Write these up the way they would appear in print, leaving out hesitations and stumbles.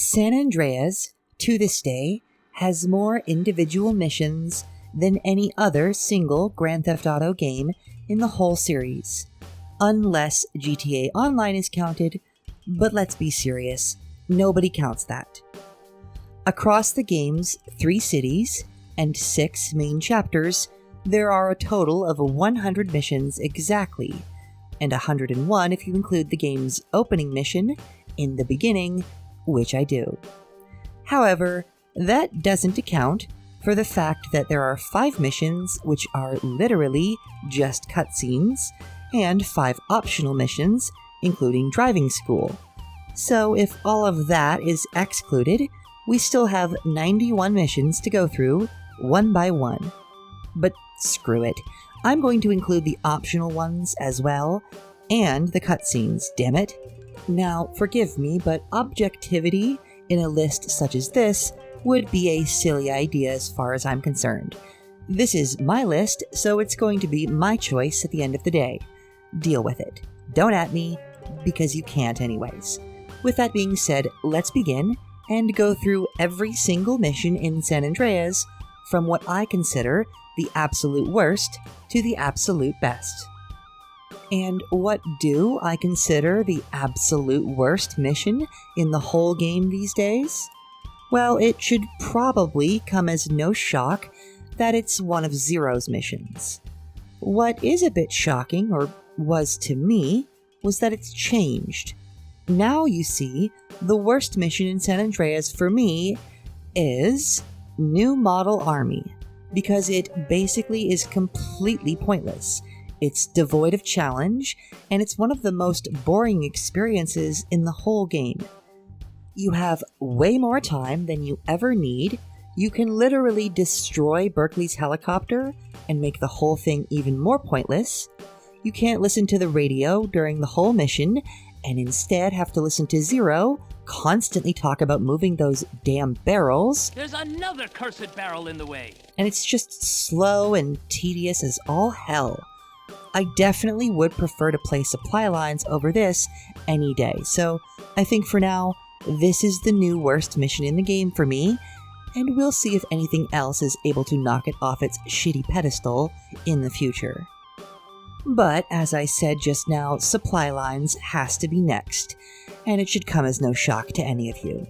San Andreas, to this day, has more individual missions than any other single Grand Theft Auto game in the whole series. Unless GTA Online is counted, but let's be serious, nobody counts that. Across the game's 3 cities and 6 main chapters, there are a total of 100 missions exactly, and 101 if you include the game's opening mission, in the beginning, which I do. However, that doesn't account for the fact that there are 5 missions which are literally just cutscenes, and 5 optional missions, including driving school. So if all of that is excluded, we still have 91 missions to go through, one by one. But screw it, I'm going to include the optional ones as well, and the cutscenes, damn it. Now, forgive me, but objectivity in a list such as this would be a silly idea as far as I'm concerned. This is my list, so it's going to be my choice at the end of the day. Deal with it. Don't at me, because you can't anyways. With that being said, let's begin and go through every single mission in San Andreas from what I consider the absolute worst to the absolute best. And what do I consider the absolute worst mission in the whole game these days? Well, it should probably come as no shock that it's one of Zero's missions. What is a bit shocking, or was to me, was that it's changed. Now you see, the worst mission in San Andreas for me is New Model Army, because it basically is completely pointless. It's devoid of challenge, and it's one of the most boring experiences in the whole game. You have way more time than you ever need. You can literally destroy Berkeley's helicopter and make the whole thing even more pointless. You can't listen to the radio during the whole mission, and instead have to listen to Zero constantly talk about moving those damn barrels. There's another cursed barrel in the way. And it's just slow and tedious as all hell. I definitely would prefer to play supply lines over this any day, so I think for now, this is the new worst mission in the game for me, and we'll see if anything else is able to knock it off its shitty pedestal in the future. But, as I said just now, supply lines has to be next, and it should come as no shock to any of you.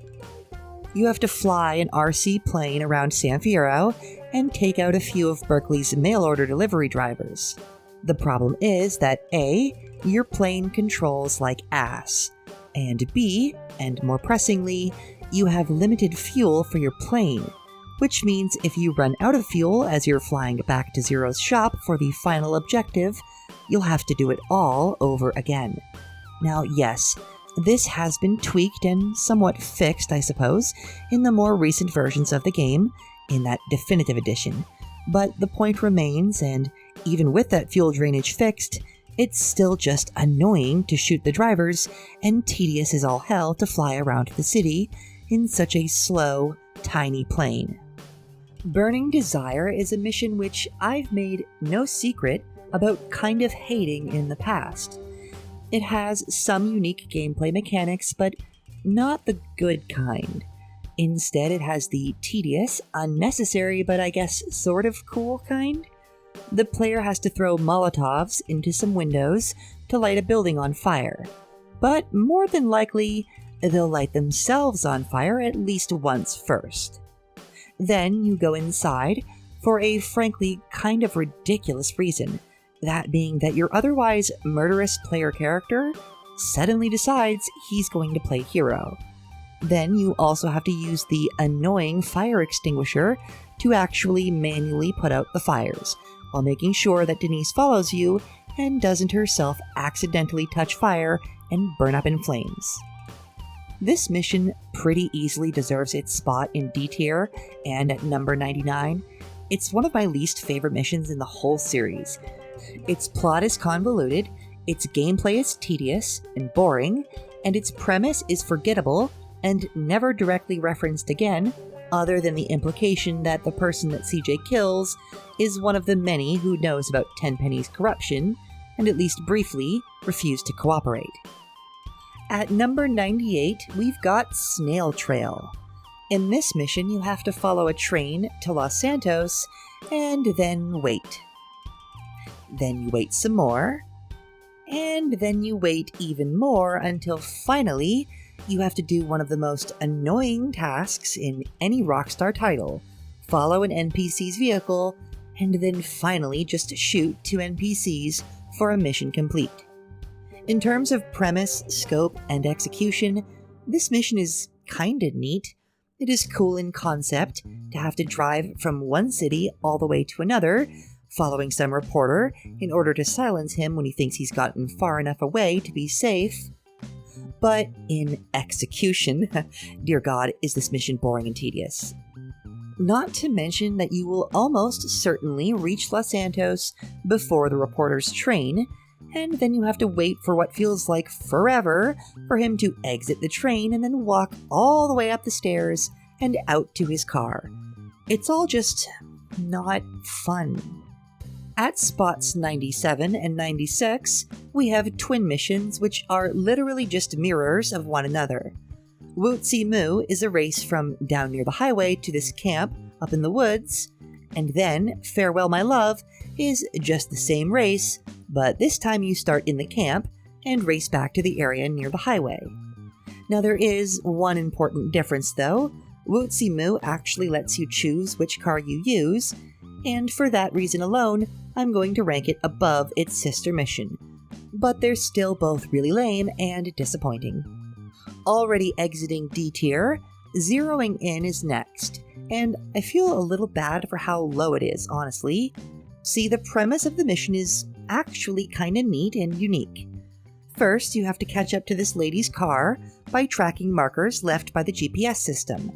You have to fly an RC plane around San Fierro and take out a few of Berkeley's mail-order delivery drivers. The problem is that A, your plane controls like ass, and B, and more pressingly, you have limited fuel for your plane, which means if you run out of fuel as you're flying back to Zero's shop for the final objective, you'll have to do it all over again. Now, yes, this has been tweaked and somewhat fixed, I suppose, in the more recent versions of the game, in that definitive edition, but the point remains, and even with that fuel drainage fixed, it's still just annoying to shoot the drivers and tedious as all hell to fly around the city in such a slow, tiny plane. Burning Desire is a mission which I've made no secret about kind of hating in the past. It has some unique gameplay mechanics, but not the good kind. Instead, it has the tedious, unnecessary, but I guess sort of cool kind. The player has to throw Molotovs into some windows to light a building on fire, but more than likely, they'll light themselves on fire at least once first. Then you go inside for a frankly kind of ridiculous reason, that being that your otherwise murderous player character suddenly decides he's going to play hero. Then you also have to use the annoying fire extinguisher to actually manually put out the fires, while making sure that Denise follows you and doesn't herself accidentally touch fire and burn up in flames. This mission pretty easily deserves its spot in D tier and at number 99. It's one of my least favorite missions in the whole series. Its plot is convoluted, its gameplay is tedious and boring, and its premise is forgettable and never directly referenced again, other than the implication that the person that CJ kills is one of the many who knows about Tenpenny's corruption and at least briefly refused to cooperate. At number 98, we've got Snail Trail. In this mission, you have to follow a train to Los Santos and then wait. Then you wait some more, and then you wait even more until finally you have to do one of the most annoying tasks in any Rockstar title: follow an NPC's vehicle, and then finally just shoot 2 NPCs for a mission complete. In terms of premise, scope, and execution, this mission is kinda neat. It is cool in concept to have to drive from one city all the way to another, following some reporter in order to silence him when he thinks he's gotten far enough away to be safe. But in execution, dear God, is this mission boring and tedious. Not to mention that you will almost certainly reach Los Santos before the reporter's train, and then you have to wait for what feels like forever for him to exit the train and then walk all the way up the stairs and out to his car. It's all just not fun. At spots 97 and 96, we have twin missions which are literally just mirrors of one another. Wootsie Moo is a race from down near the highway to this camp up in the woods, and then Farewell My Love is just the same race, but this time you start in the camp and race back to the area near the highway. Now there is one important difference though. Wootsie Moo actually lets you choose which car you use, and for that reason alone, I'm going to rank it above its sister mission. But they're still both really lame and disappointing. Already exiting D tier, zeroing in is next, and I feel a little bad for how low it is, honestly. See, the premise of the mission is actually kinda neat and unique. First, you have to catch up to this lady's car by tracking markers left by the GPS system.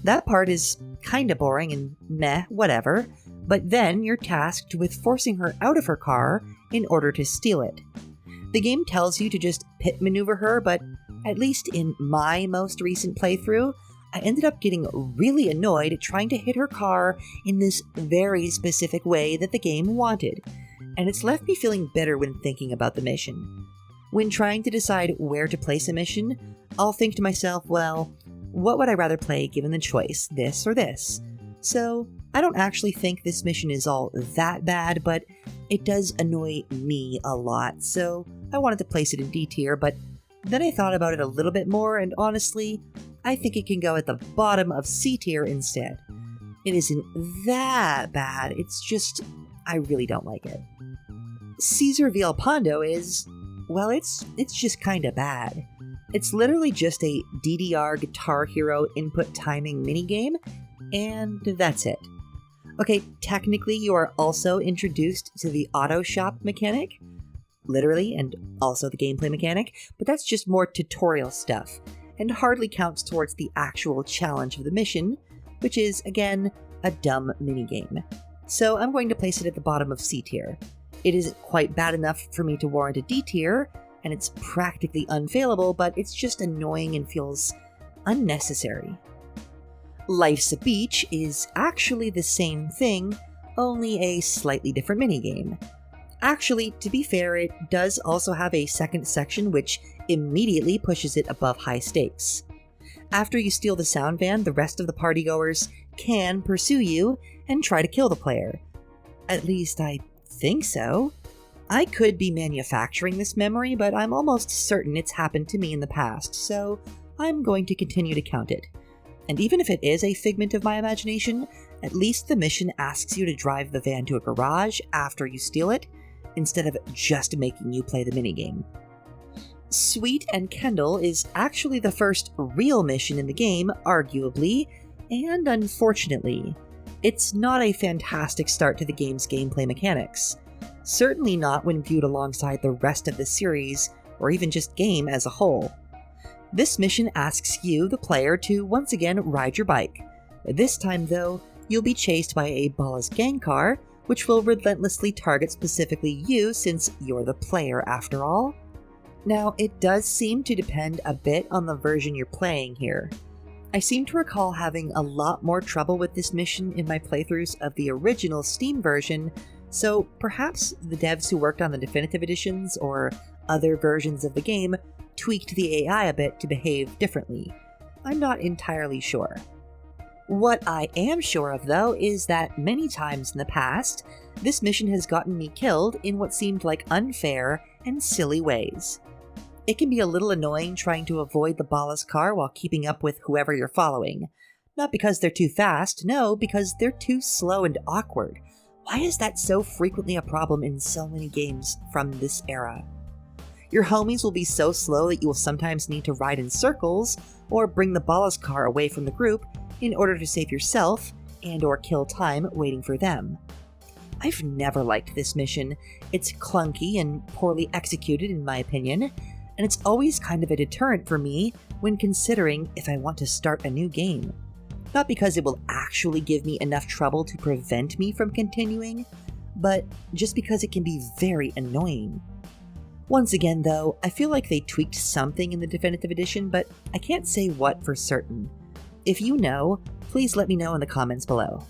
That part is kinda boring and meh, whatever, but then you're tasked with forcing her out of her car in order to steal it. The game tells you to just pit maneuver her, but at least in my most recent playthrough, I ended up getting really annoyed trying to hit her car in this very specific way that the game wanted, and it's left me feeling bitter when thinking about the mission. When trying to decide where to place a mission, I'll think to myself, well, what would I rather play given the choice, this or this? So, I don't actually think this mission is all that bad, but it does annoy me a lot, so I wanted to place it in D tier, but then I thought about it a little bit more, and honestly, I think it can go at the bottom of C tier instead. It isn't that bad, it's just, I really don't like it. Cesar Villalpando is, well, it's just kinda bad. It's literally just a DDR Guitar Hero input timing minigame, and that's it. Okay, technically you are also introduced to the auto shop mechanic, literally, and also the gameplay mechanic, but that's just more tutorial stuff, and hardly counts towards the actual challenge of the mission, which is, again, a dumb minigame. So I'm going to place it at the bottom of C tier. It isn't quite bad enough for me to warrant a D tier, and it's practically unfailable, but it's just annoying and feels unnecessary. Life's a Beach is actually the same thing, only a slightly different minigame. Actually, to be fair, it does also have a second section which immediately pushes it above high stakes. After you steal the sound van, the rest of the partygoers can pursue you and try to kill the player. At least I think so. I could be manufacturing this memory, but I'm almost certain it's happened to me in the past, so I'm going to continue to count it. And even if it is a figment of my imagination, at least the mission asks you to drive the van to a garage after you steal it, instead of just making you play the minigame. Sweet and Kendall is actually the first real mission in the game, arguably, and unfortunately, it's not a fantastic start to the game's gameplay mechanics. Certainly not when viewed alongside the rest of the series, or even just game as a whole. This mission asks you, the player, to once again ride your bike. This time, though, you'll be chased by a Bala's gang car, which will relentlessly target specifically you since you're the player after all. Now, it does seem to depend a bit on the version you're playing here. I seem to recall having a lot more trouble with this mission in my playthroughs of the original Steam version, so perhaps the devs who worked on the definitive editions or other versions of the game tweaked the AI a bit to behave differently. I'm not entirely sure. What I am sure of, though, is that many times in the past, this mission has gotten me killed in what seemed like unfair and silly ways. It can be a little annoying trying to avoid the Ballast car while keeping up with whoever you're following. Not because they're too fast, no, because they're too slow and awkward. Why is that so frequently a problem in so many games from this era? Your homies will be so slow that you will sometimes need to ride in circles or bring the Ballast car away from the group in order to save yourself and or kill time waiting for them. I've never liked this mission. It's clunky and poorly executed in my opinion, and it's always kind of a deterrent for me when considering if I want to start a new game. Not because it will actually give me enough trouble to prevent me from continuing, but just because it can be very annoying. Once again though, I feel like they tweaked something in the Definitive Edition, but I can't say what for certain. If you know, please let me know in the comments below.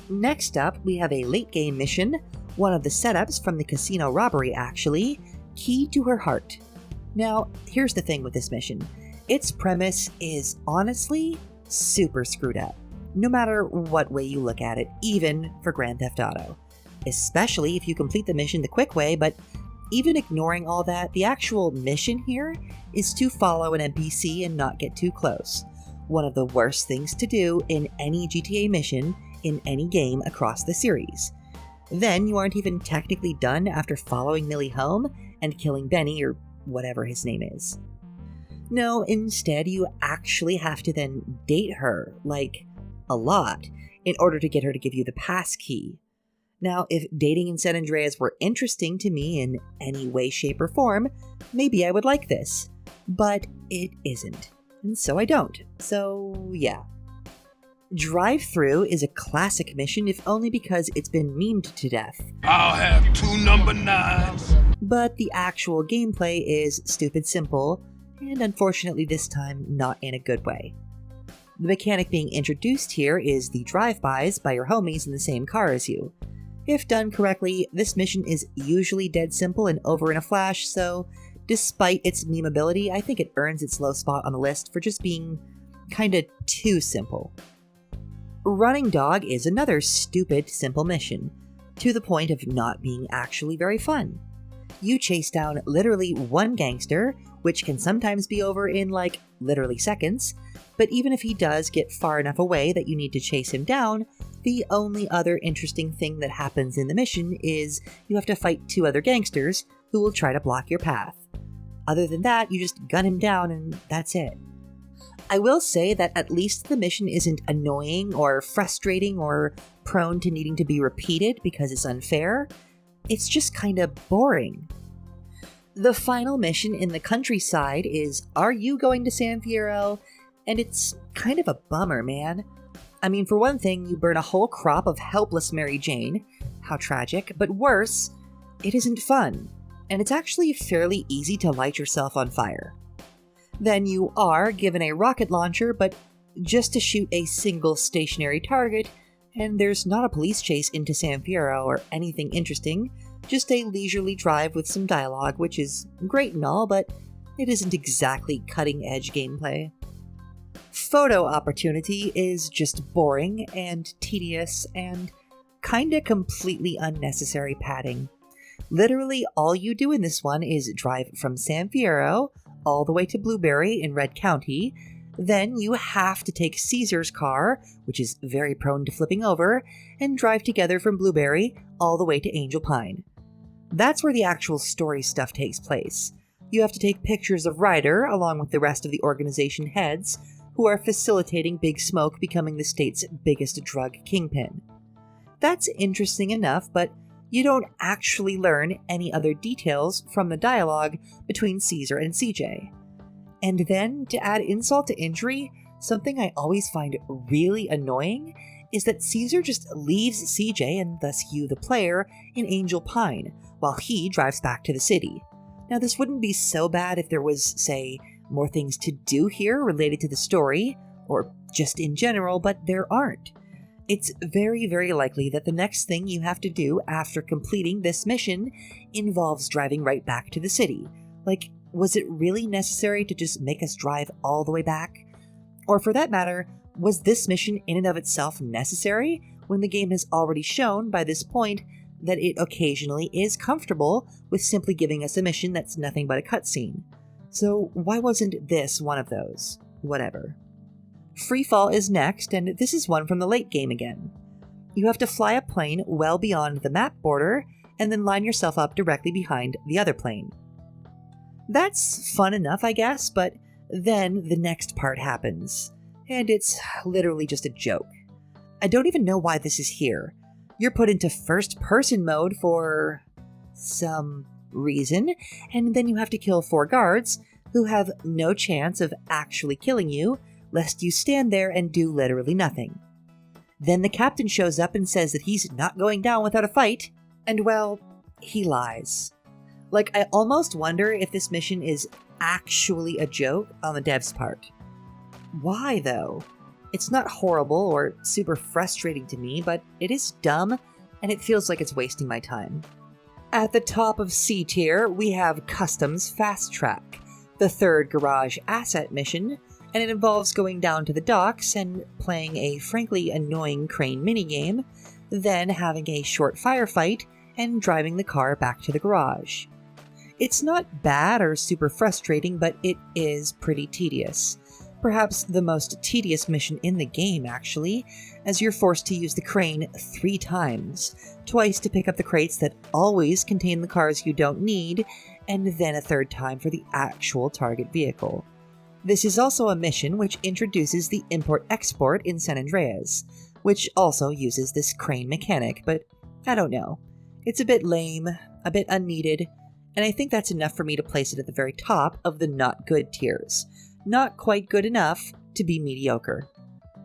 Next up, we have a late game mission, one of the setups from the casino robbery actually, Key to Her Heart. Now, here's the thing with this mission. Its premise is honestly super screwed up, no matter what way you look at it, even for Grand Theft Auto. Especially if you complete the mission the quick way, but even ignoring all that, the actual mission here is to follow an NPC and not get too close. One of the worst things to do in any GTA mission in any game across the series. Then you aren't even technically done after following Millie home and killing Benny or whatever his name is. No, instead you actually have to then date her, like, a lot, in order to get her to give you the pass key. Now, if dating in San Andreas were interesting to me in any way, shape, or form, maybe I would like this. But it isn't. And so I don't. So, yeah. Drive-Through is a classic mission, if only because it's been memed to death. I'll have 2 number 9s. But the actual gameplay is stupid simple, and unfortunately this time not in a good way. The mechanic being introduced here is the drive-bys by your homies in the same car as you. If done correctly, this mission is usually dead simple and over in a flash, so despite its memeability, I think it earns its low spot on the list for just being kinda too simple. Running Dog is another stupid, simple mission, to the point of not being actually very fun. You chase down literally one gangster, which can sometimes be over in like literally seconds, but even if he does get far enough away that you need to chase him down, the only other interesting thing that happens in the mission is you have to fight 2 other gangsters who will try to block your path. Other than that, you just gun him down and that's it. I will say that at least the mission isn't annoying or frustrating or prone to needing to be repeated because it's unfair. It's just kinda boring. The final mission in the countryside is Are You Going to San Fierro? And it's kind of a bummer, man. I mean, for one thing, you burn a whole crop of helpless Mary Jane. How tragic. But worse, it isn't fun. And it's actually fairly easy to light yourself on fire. Then you are given a rocket launcher, but just to shoot a single stationary target, and there's not a police chase into San Fierro or anything interesting, just a leisurely drive with some dialogue, which is great and all, but it isn't exactly cutting-edge gameplay. Photo Opportunity is just boring and tedious and kinda completely unnecessary padding. Literally all you do in this one is drive from San Fierro all the way to Blueberry in Red County, then you have to take Caesar's car, which is very prone to flipping over, and drive together from Blueberry all the way to Angel Pine. That's where the actual story stuff takes place. You have to take pictures of Ryder along with the rest of the organization heads, who are facilitating Big Smoke becoming the state's biggest drug kingpin. That's interesting enough, but you don't actually learn any other details from the dialogue between Caesar and CJ. And then, to add insult to injury, something I always find really annoying is that Caesar just leaves CJ, and thus you, the player, in Angel Pine, while he drives back to the city. Now, this wouldn't be so bad if there was, say, more things to do here related to the story, or just in general, but there aren't. It's very, very likely that the next thing you have to do after completing this mission involves driving right back to the city. Like, Was it really necessary to just make us drive all the way back? Or for that matter, was this mission in and of itself necessary when the game has already shown by this point that it occasionally is comfortable with simply giving us a mission that's nothing but a cutscene? So why wasn't this one of those? Whatever. Freefall is next, and this is one from the late game again. You have to fly a plane well beyond the map border and then line yourself up directly behind the other plane. That's fun enough, I guess, but then the next part happens, and it's literally just a joke. I don't even know why this is here. You're put into first-person mode for some reason, and then you have to kill 4 guards who have no chance of actually killing you, lest you stand there and do literally nothing. Then the captain shows up and says that he's not going down without a fight, and well, he lies. Like, I almost wonder if this mission is actually a joke on the devs' part. Why, though? It's not horrible or super frustrating to me, but it is dumb, and it feels like it's wasting my time. At the top of C tier, we have Customs Fast Track, the 3rd garage asset mission, and it involves going down to the docks and playing a frankly annoying crane minigame, then having a short firefight and driving the car back to the garage. It's not bad or super frustrating, but it is pretty tedious. Perhaps the most tedious mission in the game, actually, as you're forced to use the crane 3 times, twice to pick up the crates that always contain the cars you don't need, and then a 3rd time for the actual target vehicle. This is also a mission which introduces the import-export in San Andreas, which also uses this crane mechanic, but I don't know. It's a bit lame, a bit unneeded, and I think that's enough for me to place it at the very top of the not good tiers. Not quite good enough to be mediocre.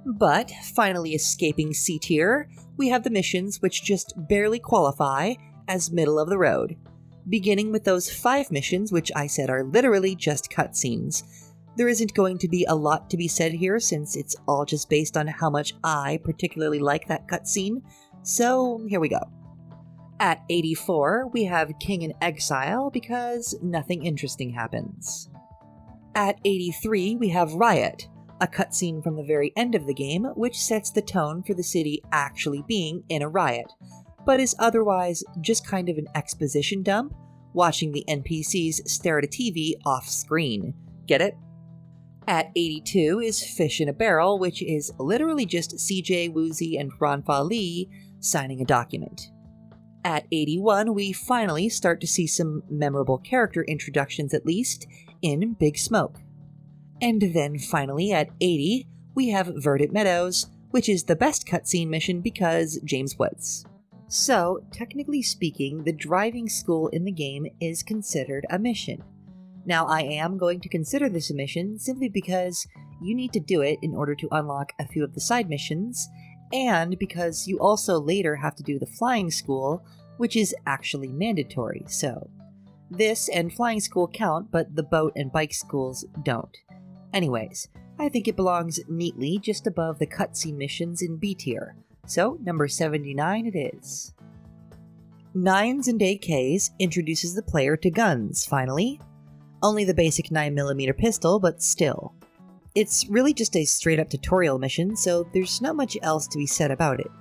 But, finally escaping C tier, we have the missions which just barely qualify as middle of the road. Beginning with those 5 missions which I said are literally just cutscenes. There isn't going to be a lot to be said here since it's all just based on how much I particularly like that cutscene, so here we go. At 84, we have King in Exile because nothing interesting happens. At 83, we have Riot, a cutscene from the very end of the game which sets the tone for the city actually being in a riot, but is otherwise just kind of an exposition dump, watching the NPCs stare at a TV off-screen. Get it? At 82 is Fish in a Barrel, which is literally just CJ Woozy and Ronfa Lee signing a document. At 81, we finally start to see some memorable character introductions, at least, in Big Smoke. And then finally, at 80, we have Verdant Meadows, which is the best cutscene mission because James Woods. So, technically speaking, the driving school in the game is considered a mission. Now, I am going to consider this a mission simply because you need to do it in order to unlock a few of the side missions, and because you also later have to do the flying school, which is actually mandatory, so this and flying school count, but the boat and bike schools don't. Anyways, I think it belongs neatly just above the cutscene missions in B tier, so number 79 it is. Nines and AKs introduces the player to guns, finally. Only the basic 9mm pistol, but still. It's really just a straight-up tutorial mission, so there's not much else to be said about it.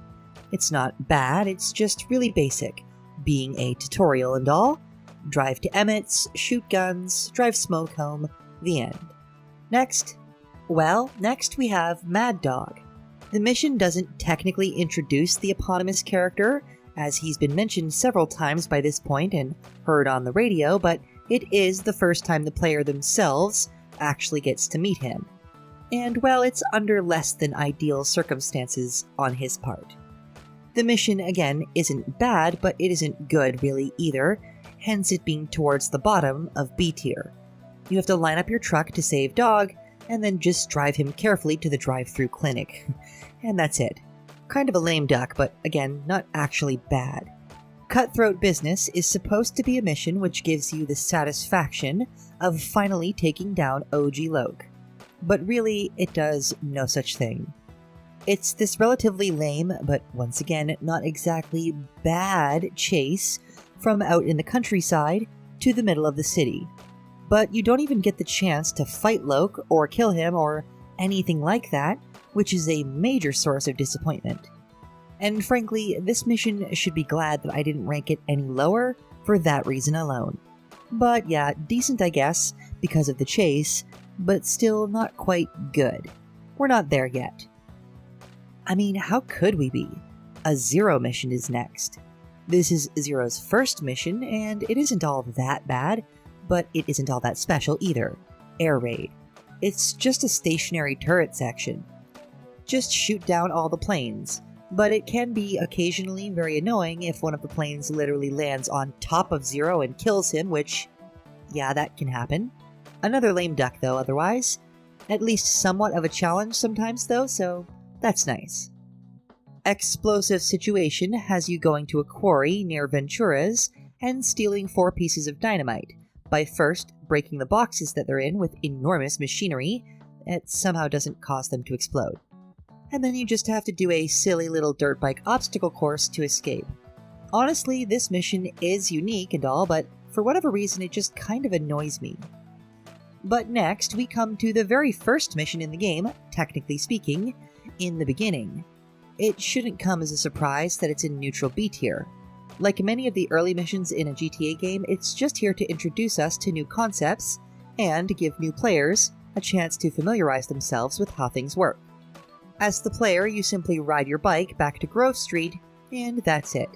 It's not bad, it's just really basic, being a tutorial and all. Drive to Emmett's, shoot guns, drive smoke home, the end. Next we have Mad Dog. The mission doesn't technically introduce the eponymous character, as he's been mentioned several times by this point and heard on the radio, but it is the first time the player themselves actually gets to meet him. And well, it's under less than ideal circumstances on his part. The mission, again, isn't bad, but it isn't good really either, hence it being towards the bottom of B tier. You have to line up your truck to save Dog, and then just drive him carefully to the drive-thru clinic. And that's it. Kind of a lame duck, but again, not actually bad. Cutthroat Business is supposed to be a mission which gives you the satisfaction of finally taking down OG Loke. But really, it does no such thing. It's this relatively lame, but once again, not exactly bad chase from out in the countryside to the middle of the city. But you don't even get the chance to fight Loke or kill him or anything like that, which is a major source of disappointment. And frankly, this mission should be glad that I didn't rank it any lower for that reason alone. But yeah, decent I guess, because of the chase, but still not quite good. We're not there yet. I mean, how could we be? A Zero mission is next. This is Zero's first mission, and it isn't all that bad, but it isn't all that special either. Air Raid. It's just a stationary turret section. Just shoot down all the planes, but it can be occasionally very annoying if one of the planes literally lands on top of Zero and kills him, which, yeah, that can happen. Another lame duck though otherwise. At least somewhat of a challenge sometimes though, so that's nice. Explosive Situation has you going to a quarry near Ventura's and stealing 4 pieces of dynamite, by first breaking the boxes that they're in with enormous machinery that somehow doesn't cause them to explode. And then you just have to do a silly little dirt bike obstacle course to escape. Honestly, this mission is unique and all, but for whatever reason it just kind of annoys me. But next, we come to the very first mission in the game, technically speaking, in the beginning. It shouldn't come as a surprise that it's in neutral B tier. Like many of the early missions in a GTA game, it's just here to introduce us to new concepts, and give new players a chance to familiarize themselves with how things work. As the player, you simply ride your bike back to Grove Street, and that's it.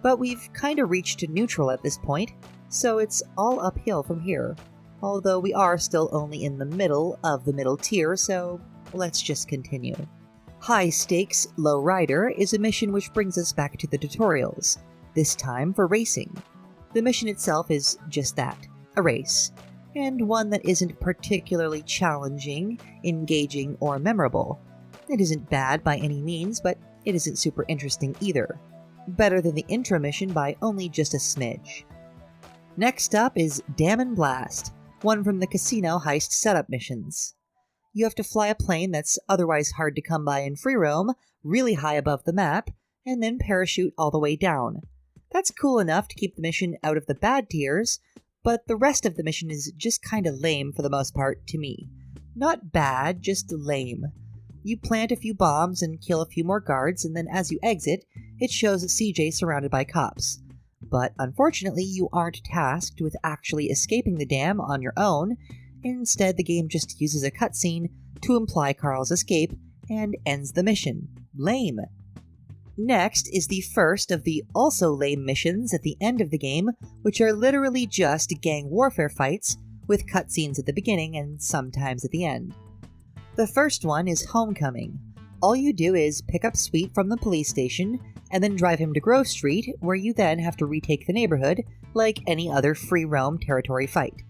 But we've kinda reached neutral at this point, so it's all uphill from here. Although we are still only in the middle of the middle tier, so let's just continue. High Stakes Low Rider is a mission which brings us back to the tutorials, this time for racing. The mission itself is just that, a race, and one that isn't particularly challenging, engaging, or memorable. It isn't bad by any means, but it isn't super interesting either. Better than the intro mission by only just a smidge. Next up is Dam and Blast, one from the casino heist setup missions. You have to fly a plane that's otherwise hard to come by in free roam, really high above the map, and then parachute all the way down. That's cool enough to keep the mission out of the bad tiers, but the rest of the mission is just kinda lame for the most part to me. Not bad, just lame. You plant a few bombs and kill a few more guards, and then as you exit, it shows CJ surrounded by cops. But unfortunately, you aren't tasked with actually escaping the dam on your own. Instead, the game just uses a cutscene to imply Carl's escape and ends the mission. Lame. Next is the first of the also lame missions at the end of the game, which are literally just gang warfare fights with cutscenes at the beginning and sometimes at the end. The first one is Homecoming. All you do is pick up Sweet from the police station and then drive him to Grove Street, where you then have to retake the neighborhood like any other free roam territory fight.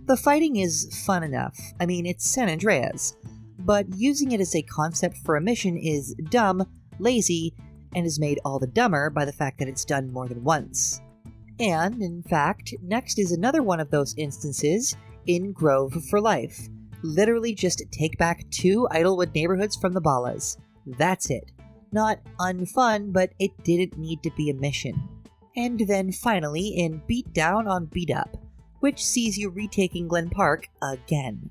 The fighting is fun enough. I mean, it's San Andreas, but using it as a concept for a mission is dumb, lazy, and is made all the dumber by the fact that it's done more than once. And, in fact, next is another one of those instances in Grove for Life. Literally just take back 2 Idlewood neighborhoods from the Ballas. That's it. Not unfun, but it didn't need to be a mission. And then finally in Beat Down on Beat Up, which sees you retaking Glen Park again.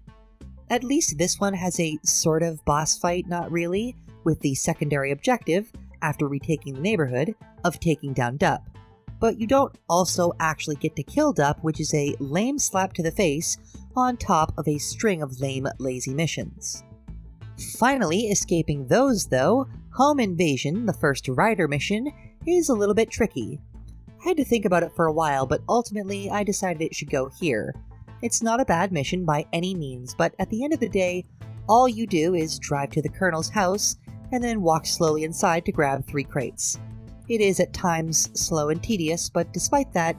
At least this one has a sort of boss fight, not really, with the secondary objective, after retaking the neighborhood, of taking down Dup. But you don't also actually get to kill Dup, which is a lame slap to the face on top of a string of lame, lazy missions. Finally, escaping those though, Home Invasion, the first Rider mission, is a little bit tricky. I had to think about it for a while, but ultimately I decided it should go here. It's not a bad mission by any means, but at the end of the day, all you do is drive to the Colonel's house and then walk slowly inside to grab 3 crates. It is at times slow and tedious, but despite that,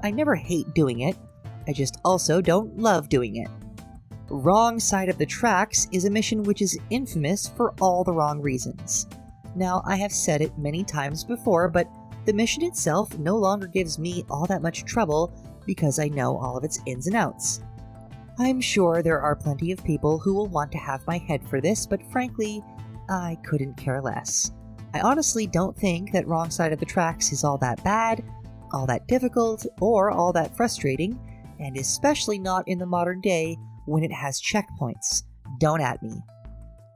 I never hate doing it. I just also don't love doing it. Wrong Side of the Tracks is a mission which is infamous for all the wrong reasons. Now, I have said it many times before, but the mission itself no longer gives me all that much trouble because I know all of its ins and outs. I'm sure there are plenty of people who will want to have my head for this, but frankly, I couldn't care less. I honestly don't think that Wrong Side of the Tracks is all that bad, all that difficult, or all that frustrating, and especially not in the modern day when it has checkpoints. Don't at me.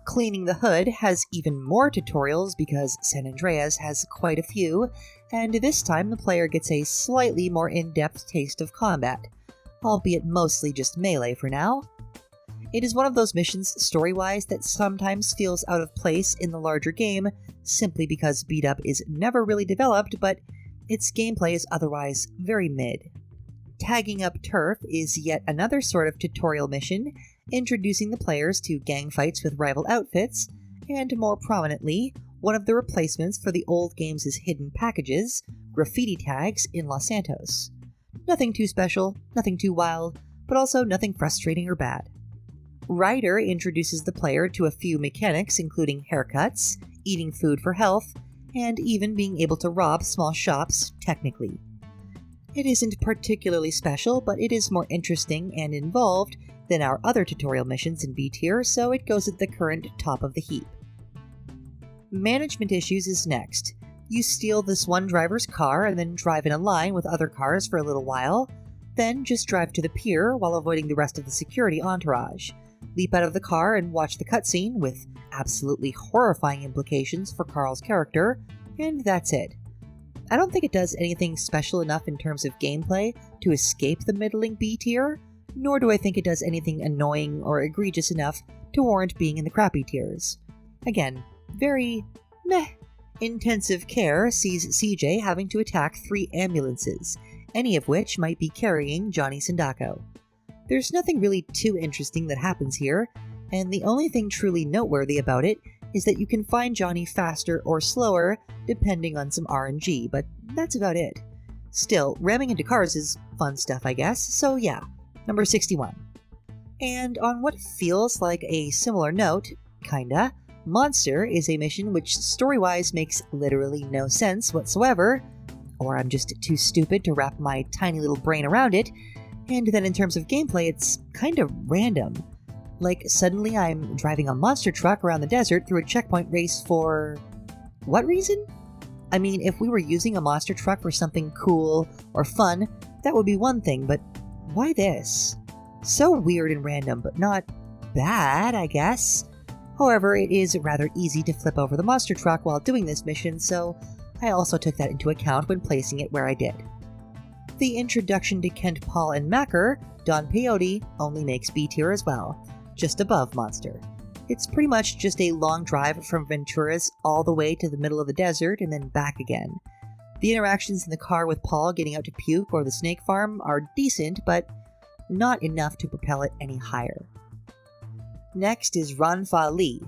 Cleaning the Hood has even more tutorials because San Andreas has quite a few, and this time the player gets a slightly more in-depth taste of combat, albeit mostly just melee for now. It is one of those missions story-wise that sometimes feels out of place in the larger game, simply because Beat Up is never really developed, but its gameplay is otherwise very mid. Tagging Up Turf is yet another sort of tutorial mission, introducing the players to gang fights with rival outfits, and more prominently, one of the replacements for the old game's hidden packages, graffiti tags in Los Santos. Nothing too special, nothing too wild, but also nothing frustrating or bad. Rider introduces the player to a few mechanics including haircuts, eating food for health, and even being able to rob small shops, technically. It isn't particularly special, but it is more interesting and involved than our other tutorial missions in B tier, so it goes at the current top of the heap. Management Issues is next. You steal this one driver's car and then drive in a line with other cars for a little while, then just drive to the pier while avoiding the rest of the security entourage. Leap out of the car and watch the cutscene with absolutely horrifying implications for Carl's character, and that's it. I don't think it does anything special enough in terms of gameplay to escape the middling B tier, nor do I think it does anything annoying or egregious enough to warrant being in the crappy tiers. Again, very meh. Intensive Care sees CJ having to attack 3 ambulances, any of which might be carrying Johnny Sindacco. There's nothing really too interesting that happens here, and the only thing truly noteworthy about it is that you can find Johnny faster or slower depending on some RNG, but that's about it. Still, ramming into cars is fun stuff, I guess, so yeah, number 61. And on what feels like a similar note, kinda, Monster is a mission which story-wise makes literally no sense whatsoever, or I'm just too stupid to wrap my tiny little brain around it, and then in terms of gameplay it's kind of random. Like, suddenly I'm driving a monster truck around the desert through a checkpoint race for... what reason? I mean, if we were using a monster truck for something cool or fun, that would be one thing, but why this? So weird and random, but not bad, I guess. However, it is rather easy to flip over the monster truck while doing this mission, so I also took that into account when placing it where I did. The introduction to Kent Paul and Macker, Don Peyote, only makes B tier as well, just above Monster. It's pretty much just a long drive from Venturas all the way to the middle of the desert and then back again. The interactions in the car with Paul getting out to puke or the snake farm are decent, but not enough to propel it any higher. Next is Ran Fa Li.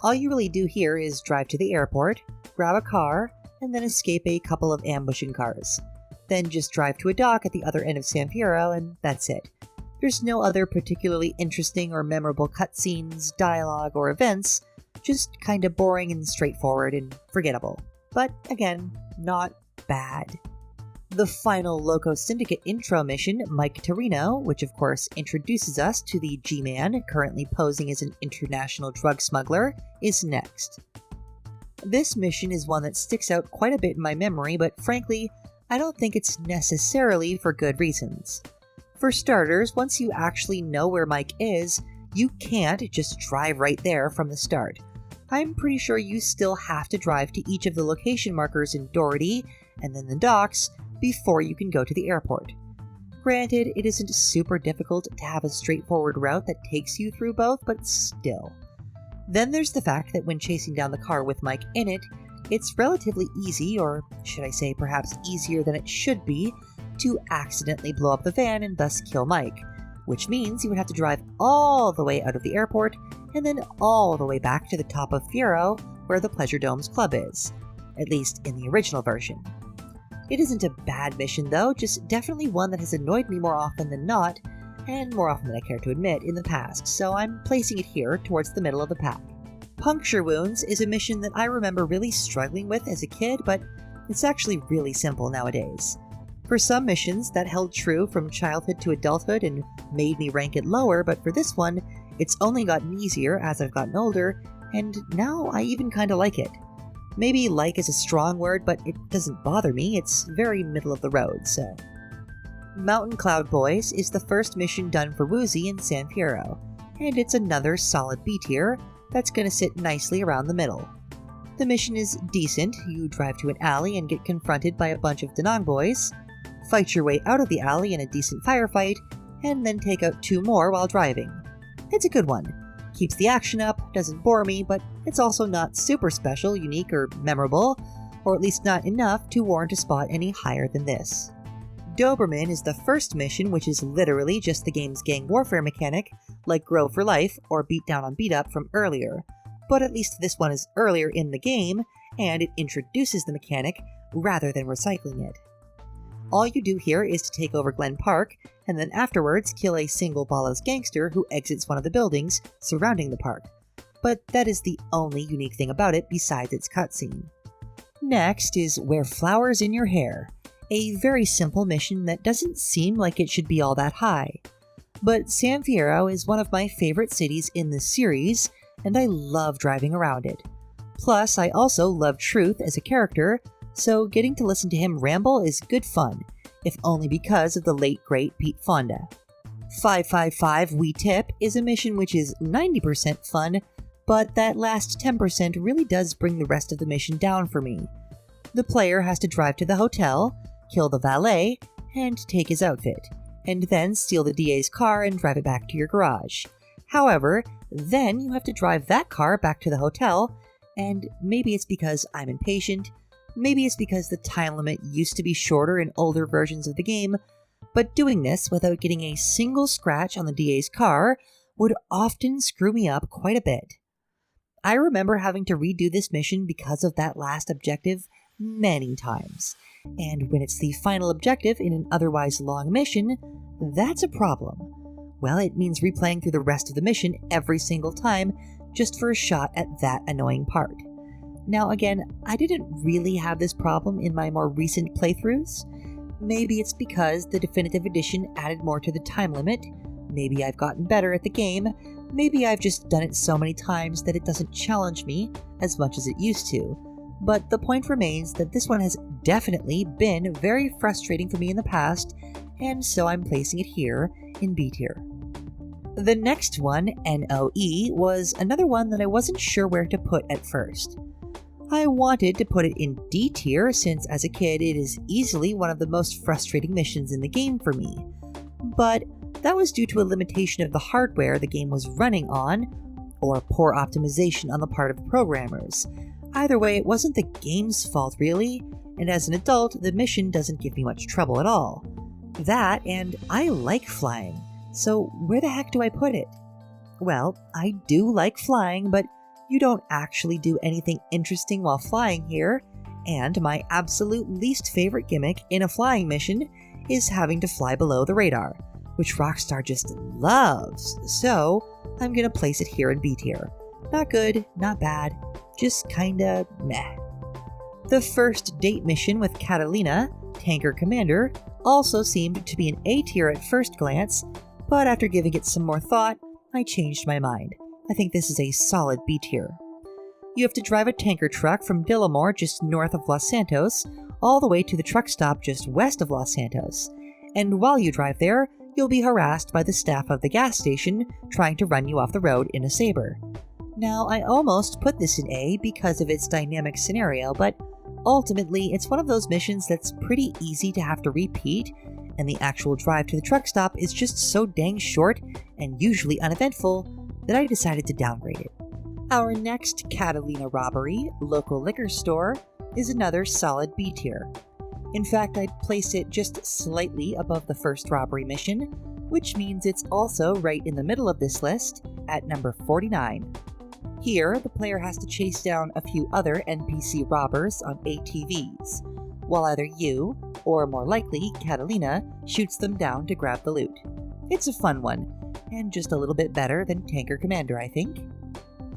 All you really do here is drive to the airport, grab a car, and then escape a couple of ambushing cars. Then just drive to a dock at the other end of San Fierro, and that's it. There's no other particularly interesting or memorable cutscenes, dialogue, or events, just kinda boring and straightforward and forgettable. But again, not bad. The final Loco Syndicate intro mission, Mike Torino, which of course introduces us to the G-Man currently posing as an international drug smuggler, is next. This mission is one that sticks out quite a bit in my memory, but frankly, I don't think it's necessarily for good reasons. For starters, once you actually know where Mike is, you can't just drive right there from the start. I'm pretty sure you still have to drive to each of the location markers in Doherty and then the docks before you can go to the airport. Granted, it isn't super difficult to have a straightforward route that takes you through both, but still. Then there's the fact that when chasing down the car with Mike in it, it's relatively easy, or should I say perhaps easier than it should be, to accidentally blow up the van and thus kill Mike, which means you would have to drive all the way out of the airport and then all the way back to the top of Fierro where the Pleasure Dome's club is, at least in the original version. It isn't a bad mission though, just definitely one that has annoyed me more often than not, and more often than I care to admit, in the past, so I'm placing it here towards the middle of the pack. Puncture Wounds is a mission that I remember really struggling with as a kid, but it's actually really simple nowadays. For some missions, that held true from childhood to adulthood and made me rank it lower, but for this one, it's only gotten easier as I've gotten older, and now I even kinda like it. Maybe like is a strong word, but it doesn't bother me, it's very middle of the road, so. Mountain Cloud Boys is the first mission done for Woozy in San Fierro, and it's another solid B tier that's going to sit nicely around the middle. The mission is decent. You drive to an alley and get confronted by a bunch of Da Nang boys, fight your way out of the alley in a decent firefight, and then take out 2 more while driving. It's a good one. Keeps the action up, doesn't bore me, but it's also not super special, unique, or memorable, or at least not enough to warrant a spot any higher than this. Doberman is the first mission, which is literally just the game's gang warfare mechanic, like Grow for Life or Beat Down on Beat Up from earlier, but at least this one is earlier in the game, and it introduces the mechanic rather than recycling it. All you do here is to take over Glen Park, and then afterwards kill a single ballless gangster who exits one of the buildings surrounding the park, but that is the only unique thing about it besides its cutscene. Next is Wear Flowers in Your Hair, a very simple mission that doesn't seem like it should be all that high. But San Fierro is one of my favorite cities in this series, and I love driving around it. Plus, I also love Truth as a character, so getting to listen to him ramble is good fun, if only because of the late great Pete Fonda. 555 We Tip is a mission which is 90% fun, but that last 10% really does bring the rest of the mission down for me. The player has to drive to the hotel, kill the valet, and take his outfit, and then steal the DA's car and drive it back to your garage. However, then you have to drive that car back to the hotel, and maybe it's because I'm impatient, maybe it's because the time limit used to be shorter in older versions of the game, but doing this without getting a single scratch on the DA's car would often screw me up quite a bit. I remember having to redo this mission because of that last objective many times, and when it's the final objective in an otherwise long mission, that's a problem. Well, it means replaying through the rest of the mission every single time just for a shot at that annoying part. Now again, I didn't really have this problem in my more recent playthroughs. Maybe it's because the definitive edition added more to the time limit, maybe I've gotten better at the game, maybe I've just done it so many times that it doesn't challenge me as much as it used to. But the point remains that this one has definitely been very frustrating for me in the past, and so I'm placing it here in B tier. The next one, NOE, was another one that I wasn't sure where to put at first. I wanted to put it in D tier since as a kid it is easily one of the most frustrating missions in the game for me, but that was due to a limitation of the hardware the game was running on, or poor optimization on the part of the programmers. Either way, it wasn't the game's fault really, and as an adult, the mission doesn't give me much trouble at all. That, and I like flying, so where the heck do I put it? Well, I do like flying, but you don't actually do anything interesting while flying here, and my absolute least favorite gimmick in a flying mission is having to fly below the radar, which Rockstar just loves, so I'm gonna place it here in B tier. Not good, not bad, just kinda meh. The first date mission with Catalina, Tanker Commander, also seemed to be an A tier at first glance, but after giving it some more thought, I changed my mind. I think this is a solid B tier. You have to drive a tanker truck from Dillamore just north of Los Santos, all the way to the truck stop just west of Los Santos, and while you drive there, you'll be harassed by the staff of the gas station trying to run you off the road in a Sabre. Now, I almost put this in A because of its dynamic scenario, but ultimately it's one of those missions that's pretty easy to have to repeat, and the actual drive to the truck stop is just so dang short and usually uneventful that I decided to downgrade it. Our next Catalina robbery, local liquor store, is another solid B tier. In fact, I'd place it just slightly above the first robbery mission, which means it's also right in the middle of this list at number 49. Here, the player has to chase down a few other NPC robbers on ATVs, while either you, or more likely, Catalina, shoots them down to grab the loot. It's a fun one, and just a little bit better than Tanker Commander, I think.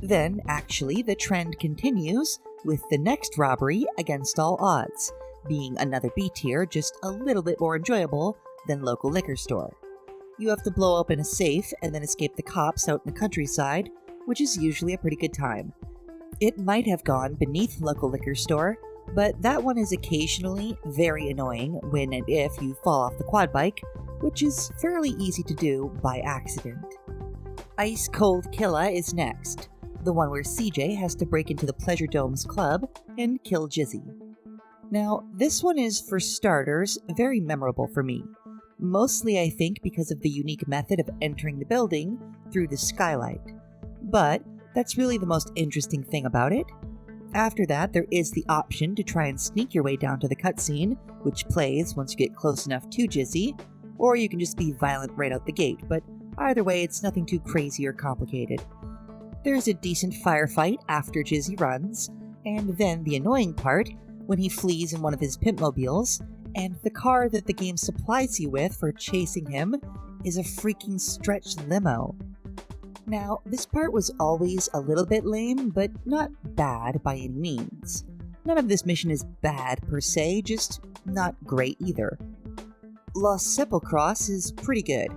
Then, actually, the trend continues with the next robbery Against All Odds, being another B tier, just a little bit more enjoyable than local liquor store. You have to blow open a safe and then escape the cops out in the countryside, which is usually a pretty good time. It might have gone beneath local liquor store, but that one is occasionally very annoying when and if you fall off the quad bike, which is fairly easy to do by accident. Ice Cold Killa is next, the one where CJ has to break into the Pleasure Dome's club and kill Jizzy. Now, this one is, for starters, very memorable for me. Mostly, I think, because of the unique method of entering the building through the skylight. But that's really the most interesting thing about it. After that, there is the option to try and sneak your way down to the cutscene, which plays once you get close enough to Jizzy, or you can just be violent right out the gate, but either way, it's nothing too crazy or complicated. There's a decent firefight after Jizzy runs, and then the annoying part, when he flees in one of his pimpmobiles, and the car that the game supplies you with for chasing him is a freaking stretch limo. Now, this part was always a little bit lame, but not bad by any means. None of this mission is bad per se, just not great either. Los Sepulcros is pretty good.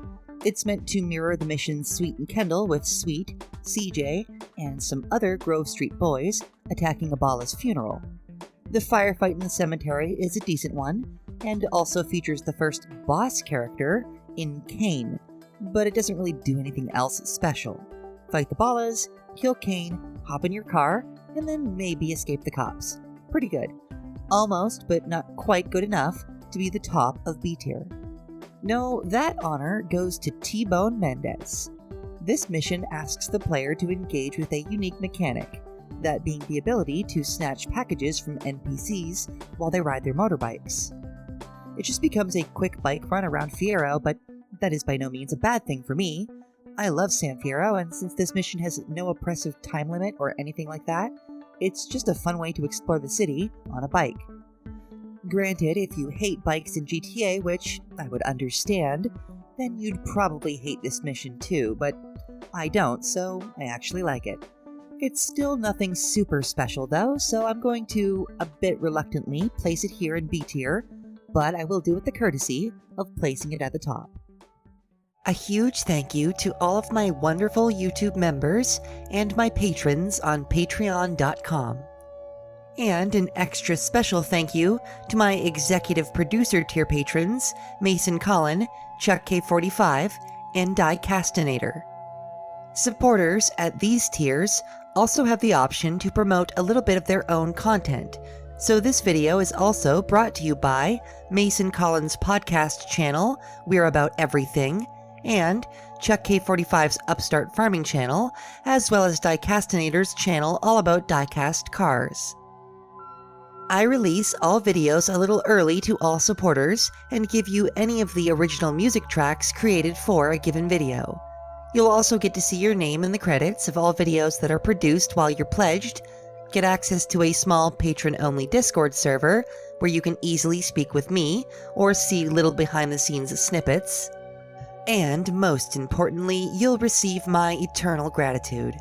It's meant to mirror the missions Sweet and Kendall with Sweet, CJ, and some other Grove Street boys attacking Abala's funeral. The firefight in the cemetery is a decent one, and also features the first boss character in Kane, but it doesn't really do anything else special. Fight the Balas, kill Kane, hop in your car, and then maybe escape the cops. Pretty good. Almost, but not quite good enough to be the top of B tier. No, that honor goes to T-Bone Mendez. This mission asks the player to engage with a unique mechanic, that being the ability to snatch packages from NPCs while they ride their motorbikes. It just becomes a quick bike run around Fierro, but that is by no means a bad thing for me. I love San Fierro, and since this mission has no oppressive time limit or anything like that, it's just a fun way to explore the city on a bike. Granted, if you hate bikes in GTA, which I would understand, then you'd probably hate this mission too, but I don't, so I actually like it. It's still nothing super special though, so I'm going to, a bit reluctantly, place it here in B tier, but I will do it the courtesy of placing it at the top. A huge thank you to all of my wonderful YouTube members and my patrons on patreon.com. And an extra special thank you to my executive producer tier patrons, Mason Collin, Chuck K45, and Die Castinator. Supporters at these tiers also have the option to promote a little bit of their own content, so this video is also brought to you by Mason Collins' podcast channel, We're About Everything, and Chuck K45's Upstart Farming channel, as well as Die Castinator's channel all about diecast cars. I release all videos a little early to all supporters and give you any of the original music tracks created for a given video. You'll also get to see your name in the credits of all videos that are produced while you're pledged, get access to a small patron-only Discord server where you can easily speak with me or see little behind-the-scenes snippets, and most importantly, you'll receive my eternal gratitude.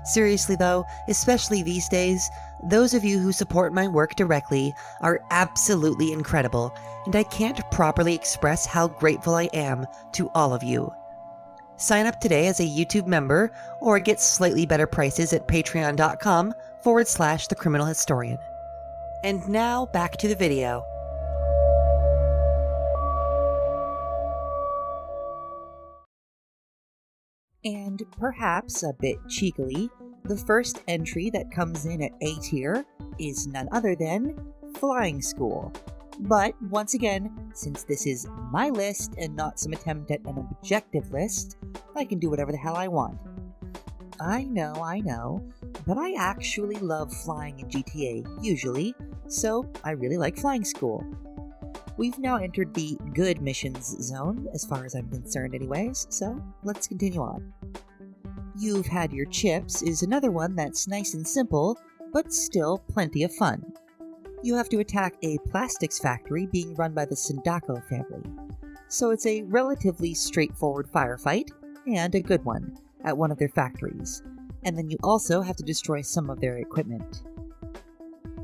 Seriously though, especially these days, those of you who support my work directly are absolutely incredible, and I can't properly express how grateful I am to all of you. Sign up today as a YouTube member, or get slightly better prices at patreon.com/thecriminalhistorian. And now, back to the video. And perhaps a bit cheekily, the first entry that comes in at A tier is none other than Flying School. But once again, since this is my list and not some attempt at an objective list, I can do whatever the hell I want. I know, but I actually love flying in GTA, usually, so I really like Flying School. We've now entered the good missions zone, as far as I'm concerned anyways, so let's continue on. You've Had Your Chips is another one that's nice and simple, but still plenty of fun. You have to attack a plastics factory being run by the Sindako family. So it's a relatively straightforward firefight, and a good one, at one of their factories. And then you also have to destroy some of their equipment.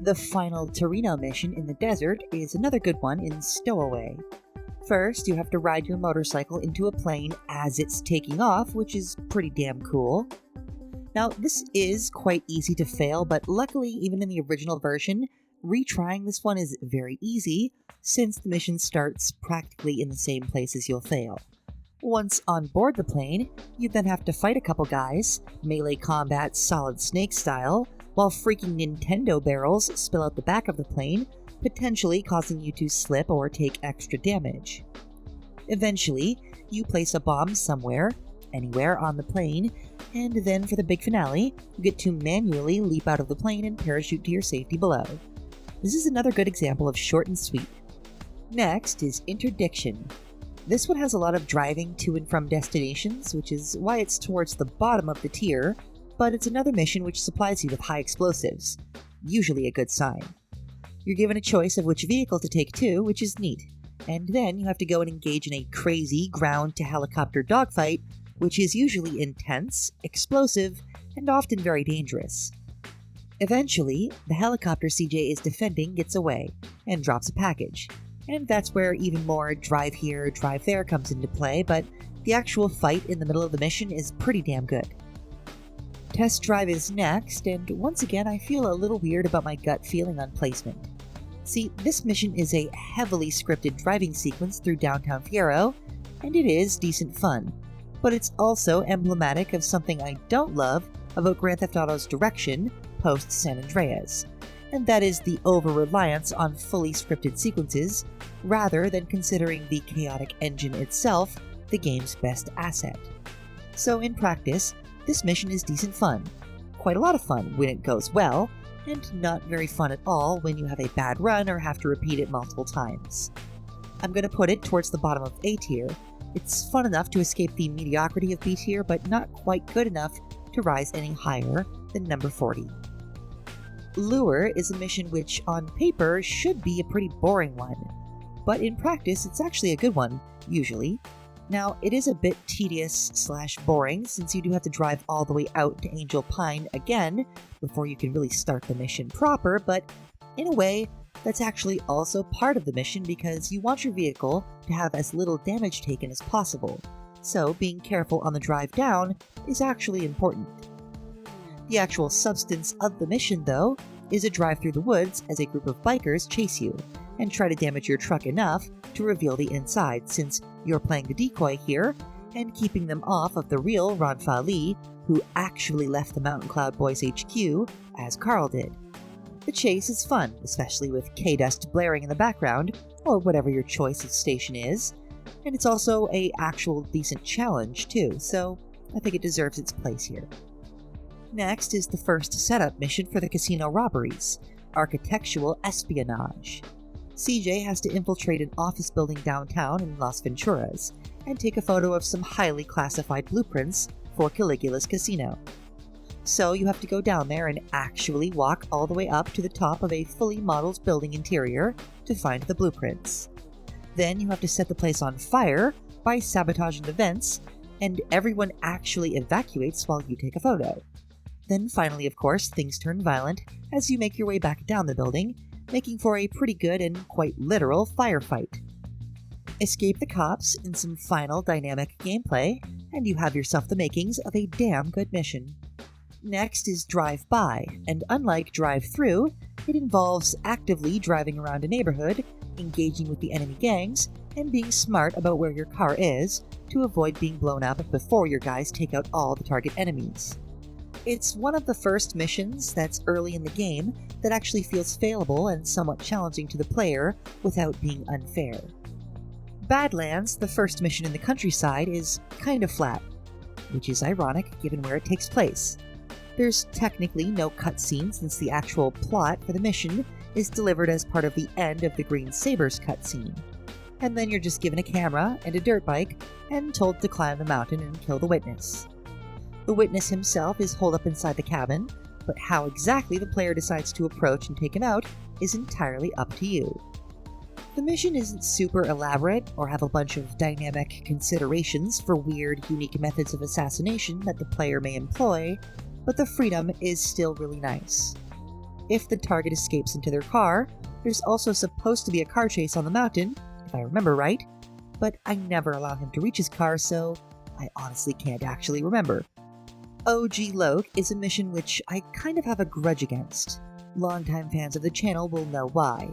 The final Torino mission in the desert is another good one in Stowaway. First, you have to ride your motorcycle into a plane as it's taking off, which is pretty damn cool. Now, this is quite easy to fail, but luckily, even in the original version, Retrying this one is very easy, since the mission starts practically in the same place as you'll fail. Once on board the plane, you then have to fight a couple guys, melee combat Solid Snake style, while freaking Nintendo barrels spill out the back of the plane, potentially causing you to slip or take extra damage. Eventually, you place a bomb somewhere, anywhere on the plane, and then for the big finale, you get to manually leap out of the plane and parachute to your safety below. This is another good example of short and sweet. Next is Interdiction. This one has a lot of driving to and from destinations, which is why it's towards the bottom of the tier, but it's another mission which supplies you with high explosives, usually a good sign. You're given a choice of which vehicle to take too, which is neat, and then you have to go and engage in a crazy ground-to-helicopter dogfight, which is usually intense, explosive, and often very dangerous. Eventually, the helicopter CJ is defending gets away, and drops a package. And that's where even more drive here, drive there comes into play, but the actual fight in the middle of the mission is pretty damn good. Test Drive is next, and once again I feel a little weird about my gut feeling on placement. See, this mission is a heavily scripted driving sequence through downtown Fierro, and it is decent fun, but it's also emblematic of something I don't love about Grand Theft Auto's direction post San Andreas, and that is the over-reliance on fully scripted sequences, rather than considering the chaotic engine itself the game's best asset. So in practice, this mission is decent fun. Quite a lot of fun when it goes well, and not very fun at all when you have a bad run or have to repeat it multiple times. I'm going to put it towards the bottom of A tier. It's fun enough to escape the mediocrity of B tier, but not quite good enough to rise any higher than number 40. Lure is a mission which, on paper, should be a pretty boring one, but in practice it's actually a good one, usually. Now, it is a bit tedious/boring since you do have to drive all the way out to Angel Pine again before you can really start the mission proper, but in a way, that's actually also part of the mission because you want your vehicle to have as little damage taken as possible, so being careful on the drive down is actually important. The actual substance of the mission, though, is a drive through the woods as a group of bikers chase you and try to damage your truck enough to reveal the inside, since you're playing the decoy here and keeping them off of the real Ron-Fa Lee, who actually left the Mountain Cloud Boys HQ, as Carl did. The chase is fun, especially with K-Dust blaring in the background, or whatever your choice of station is, and it's also a actual decent challenge too, so I think it deserves its place here. Next is the first setup mission for the casino robberies, Architectural Espionage. CJ has to infiltrate an office building downtown in Las Venturas and take a photo of some highly classified blueprints for Caligula's casino. So you have to go down there and actually walk all the way up to the top of a fully modeled building interior to find the blueprints. Then you have to set the place on fire by sabotaging the vents, and everyone actually evacuates while you take a photo. Then finally, of course, things turn violent as you make your way back down the building, making for a pretty good and quite literal firefight. Escape the cops in some final dynamic gameplay, and you have yourself the makings of a damn good mission. Next is Drive By, and unlike Drive Through, it involves actively driving around a neighborhood, engaging with the enemy gangs, and being smart about where your car is to avoid being blown up before your guys take out all the target enemies. It's one of the first missions that's early in the game that actually feels failable and somewhat challenging to the player without being unfair. Badlands, the first mission in the countryside, is kind of flat, which is ironic given where it takes place. There's technically no cutscene since the actual plot for the mission is delivered as part of the end of the Green Sabers cutscene. And then you're just given a camera and a dirt bike and told to climb the mountain and kill the witness. The witness himself is holed up inside the cabin, but how exactly the player decides to approach and take him out is entirely up to you. The mission isn't super elaborate or have a bunch of dynamic considerations for weird, unique methods of assassination that the player may employ, but the freedom is still really nice. If the target escapes into their car, there's also supposed to be a car chase on the mountain, if I remember right, but I never allow him to reach his car, so I honestly can't actually remember. OG Loke is a mission which I kind of have a grudge against. Longtime fans of the channel will know why,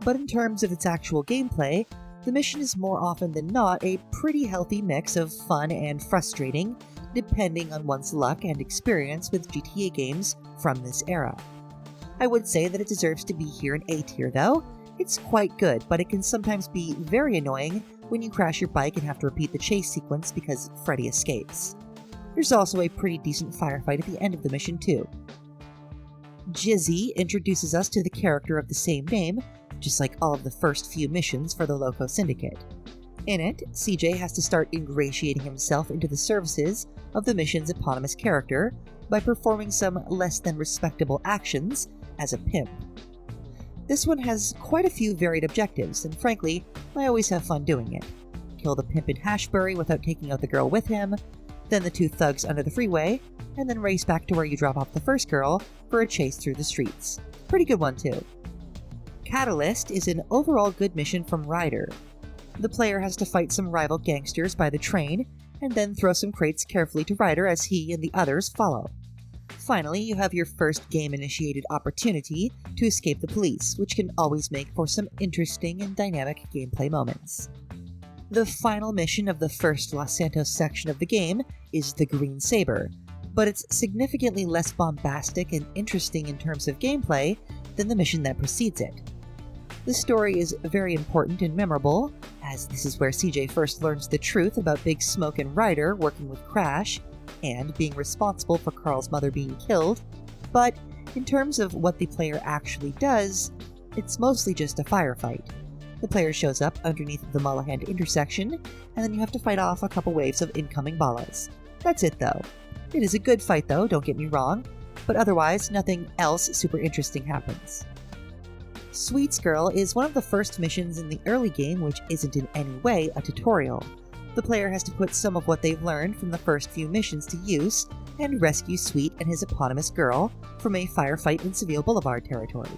but in terms of its actual gameplay, the mission is more often than not a pretty healthy mix of fun and frustrating, depending on one's luck and experience with GTA games from this era. I would say that it deserves to be here in A tier though. It's quite good, but it can sometimes be very annoying when you crash your bike and have to repeat the chase sequence because Freddy escapes. There's also a pretty decent firefight at the end of the mission too. Jizzy introduces us to the character of the same name, just like all of the first few missions for the Loco Syndicate. In it, CJ has to start ingratiating himself into the services of the mission's eponymous character by performing some less than respectable actions as a pimp. This one has quite a few varied objectives, and frankly, I always have fun doing it. Kill the pimp in Hashbury without taking out the girl with him, then the two thugs under the freeway, and then race back to where you drop off the first girl for a chase through the streets. Pretty good one too. Catalyst is an overall good mission from Ryder. The player has to fight some rival gangsters by the train, and then throw some crates carefully to Ryder as he and the others follow. Finally, you have your first game-initiated opportunity to escape the police, which can always make for some interesting and dynamic gameplay moments. The final mission of the first Los Santos section of the game is the Green Saber, but it's significantly less bombastic and interesting in terms of gameplay than the mission that precedes it. The story is very important and memorable, as this is where CJ first learns the truth about Big Smoke and Ryder working with Crash, and being responsible for Carl's mother being killed, but in terms of what the player actually does, it's mostly just a firefight. The player shows up underneath the Mullahand intersection, and then you have to fight off a couple waves of incoming ballas. That's it though. It is a good fight though, don't get me wrong, but otherwise nothing else super interesting happens. Sweets Girl is one of the first missions in the early game which isn't in any way a tutorial. The player has to put some of what they've learned from the first few missions to use and rescue Sweet and his eponymous girl from a firefight in Seville Boulevard territory.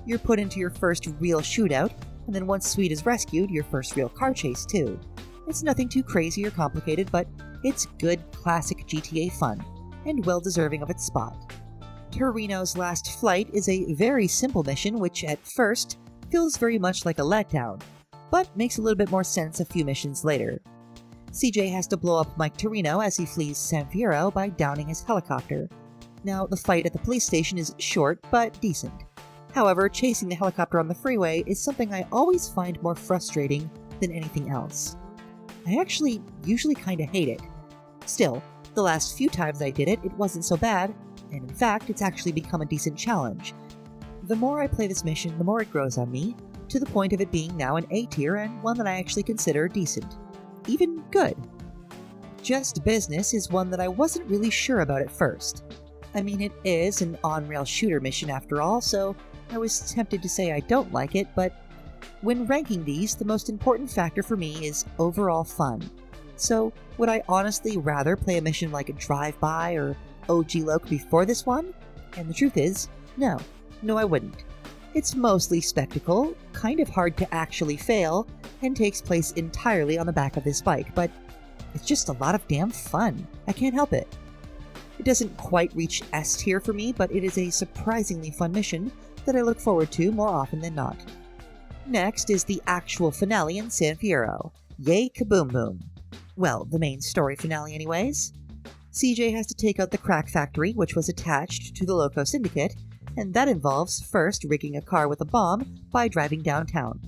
You're put into your first real shootout, and then once Sweet is rescued, your first real car chase too. It's nothing too crazy or complicated, but it's good classic GTA fun, and well deserving of its spot. Torino's Last Flight is a very simple mission which at first feels very much like a letdown, but makes a little bit more sense a few missions later. CJ has to blow up Mike Torino as he flees San Fierro by downing his helicopter. Now, the fight at the police station is short, but decent. However, chasing the helicopter on the freeway is something I always find more frustrating than anything else. I actually usually kinda hate it. Still, the last few times I did it, it wasn't so bad, and in fact, it's actually become a decent challenge. The more I play this mission, the more it grows on me, to the point of it being now an A tier and one that I actually consider decent. Even good. Just Business is one that I wasn't really sure about at first. I mean, it is an on-rail shooter mission after all, so I was tempted to say I don't like it, but when ranking these, the most important factor for me is overall fun. So, would I honestly rather play a mission like a Drive-By or OG Loc before this one? And the truth is, no. No, I wouldn't. It's mostly spectacle, kind of hard to actually fail, and takes place entirely on the back of this bike, but it's just a lot of damn fun. I can't help it. It doesn't quite reach S tier for me, but it is a surprisingly fun mission that I look forward to more often than not. Next is the actual finale in San Fierro. Yay Kaboom Boom. Well, the main story finale anyways. CJ has to take out the crack factory, which was attached to the Loco Syndicate, and that involves first rigging a car with a bomb by driving downtown.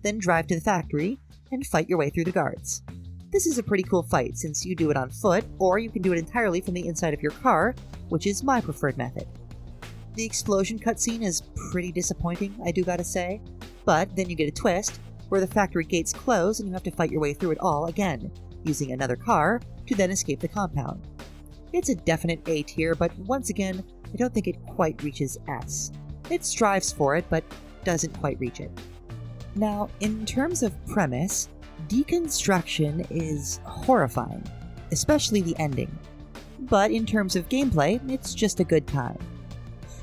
Then drive to the factory and fight your way through the guards. This is a pretty cool fight since you do it on foot, or you can do it entirely from the inside of your car, which is my preferred method. The explosion cutscene is pretty disappointing, I do gotta say, but then you get a twist, where the factory gates close and you have to fight your way through it all again, using another car to then escape the compound. It's a definite A tier, but once again, I don't think it quite reaches S. It strives for it, but doesn't quite reach it. Now, in terms of premise, deconstruction is horrifying, especially the ending. But in terms of gameplay, it's just a good time.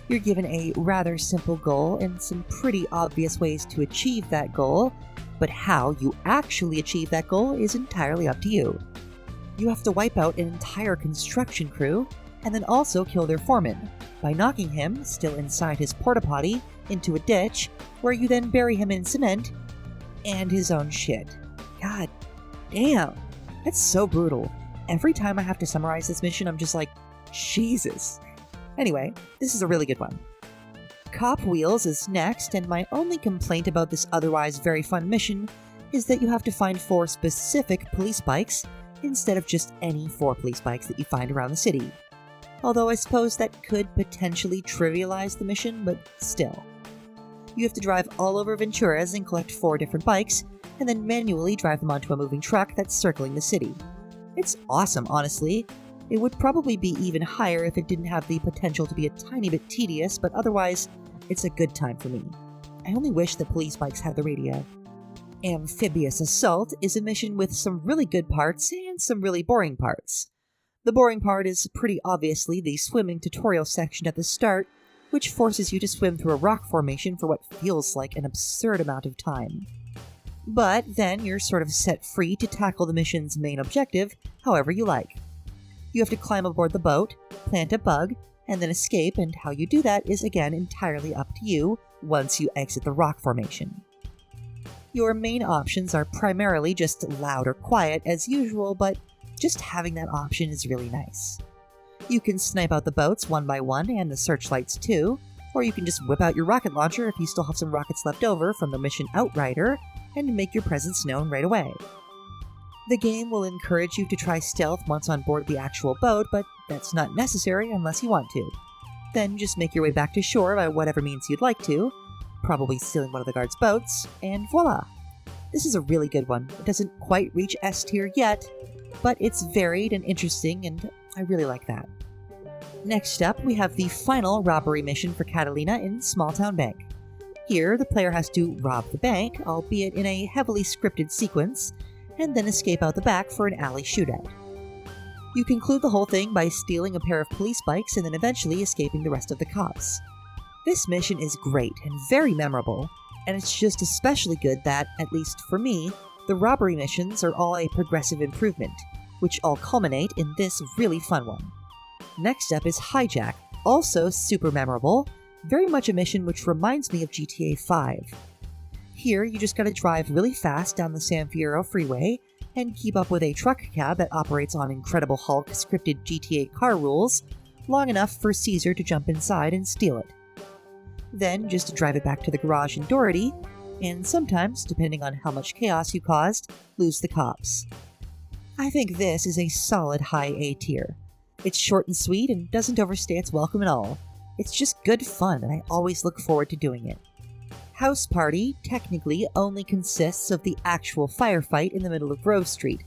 You're given a rather simple goal and some pretty obvious ways to achieve that goal, but how you actually achieve that goal is entirely up to you. You have to wipe out an entire construction crew, and then also kill their foreman, by knocking him, still inside his porta potty, into a ditch, where you then bury him in cement and his own shit. God damn, that's so brutal. Every time I have to summarize this mission, I'm just like, Jesus. Anyway, this is a really good one. Cop Wheels is next, and my only complaint about this otherwise very fun mission is that you have to find 4 specific police bikes instead of just any 4 police bikes that you find around the city. Although I suppose that could potentially trivialize the mission, but still. You have to drive all over Ventura's and collect 4 different bikes, and then manually drive them onto a moving truck that's circling the city. It's awesome, honestly. It would probably be even higher if it didn't have the potential to be a tiny bit tedious, but otherwise, it's a good time for me. I only wish the police bikes had the radio. Amphibious Assault is a mission with some really good parts and some really boring parts. The boring part is pretty obviously the swimming tutorial section at the start, which forces you to swim through a rock formation for what feels like an absurd amount of time. But then you're sort of set free to tackle the mission's main objective however you like. You have to climb aboard the boat, plant a bug, and then escape, and how you do that is again entirely up to you once you exit the rock formation. Your main options are primarily just loud or quiet as usual, but just having that option is really nice. You can snipe out the boats one by one and the searchlights too, or you can just whip out your rocket launcher if you still have some rockets left over from the mission Outrider and make your presence known right away. The game will encourage you to try stealth once on board the actual boat, but that's not necessary unless you want to. Then just make your way back to shore by whatever means you'd like to, probably stealing one of the guards' boats, and voila! This is a really good one. It doesn't quite reach S tier yet, but it's varied and interesting, and I really like that. Next up, we have the final robbery mission for Catalina in Small Town Bank. Here, the player has to rob the bank, albeit in a heavily scripted sequence, and then escape out the back for an alley shootout. You conclude the whole thing by stealing a pair of police bikes and then eventually escaping the rest of the cops. This mission is great and very memorable, and it's just especially good that, at least for me, the robbery missions are all a progressive improvement, which all culminate in this really fun one. Next up is Hijack, also super memorable, very much a mission which reminds me of GTA 5. Here, you just gotta drive really fast down the San Fierro freeway and keep up with a truck cab that operates on Incredible Hulk scripted GTA car rules long enough for Caesar to jump inside and steal it. Then just drive it back to the garage in Doherty, and sometimes, depending on how much chaos you caused, lose the cops. I think this is a solid high A tier. It's short and sweet and doesn't overstay its welcome at all. It's just good fun, and I always look forward to doing it. House Party technically only consists of the actual firefight in the middle of Grove Street,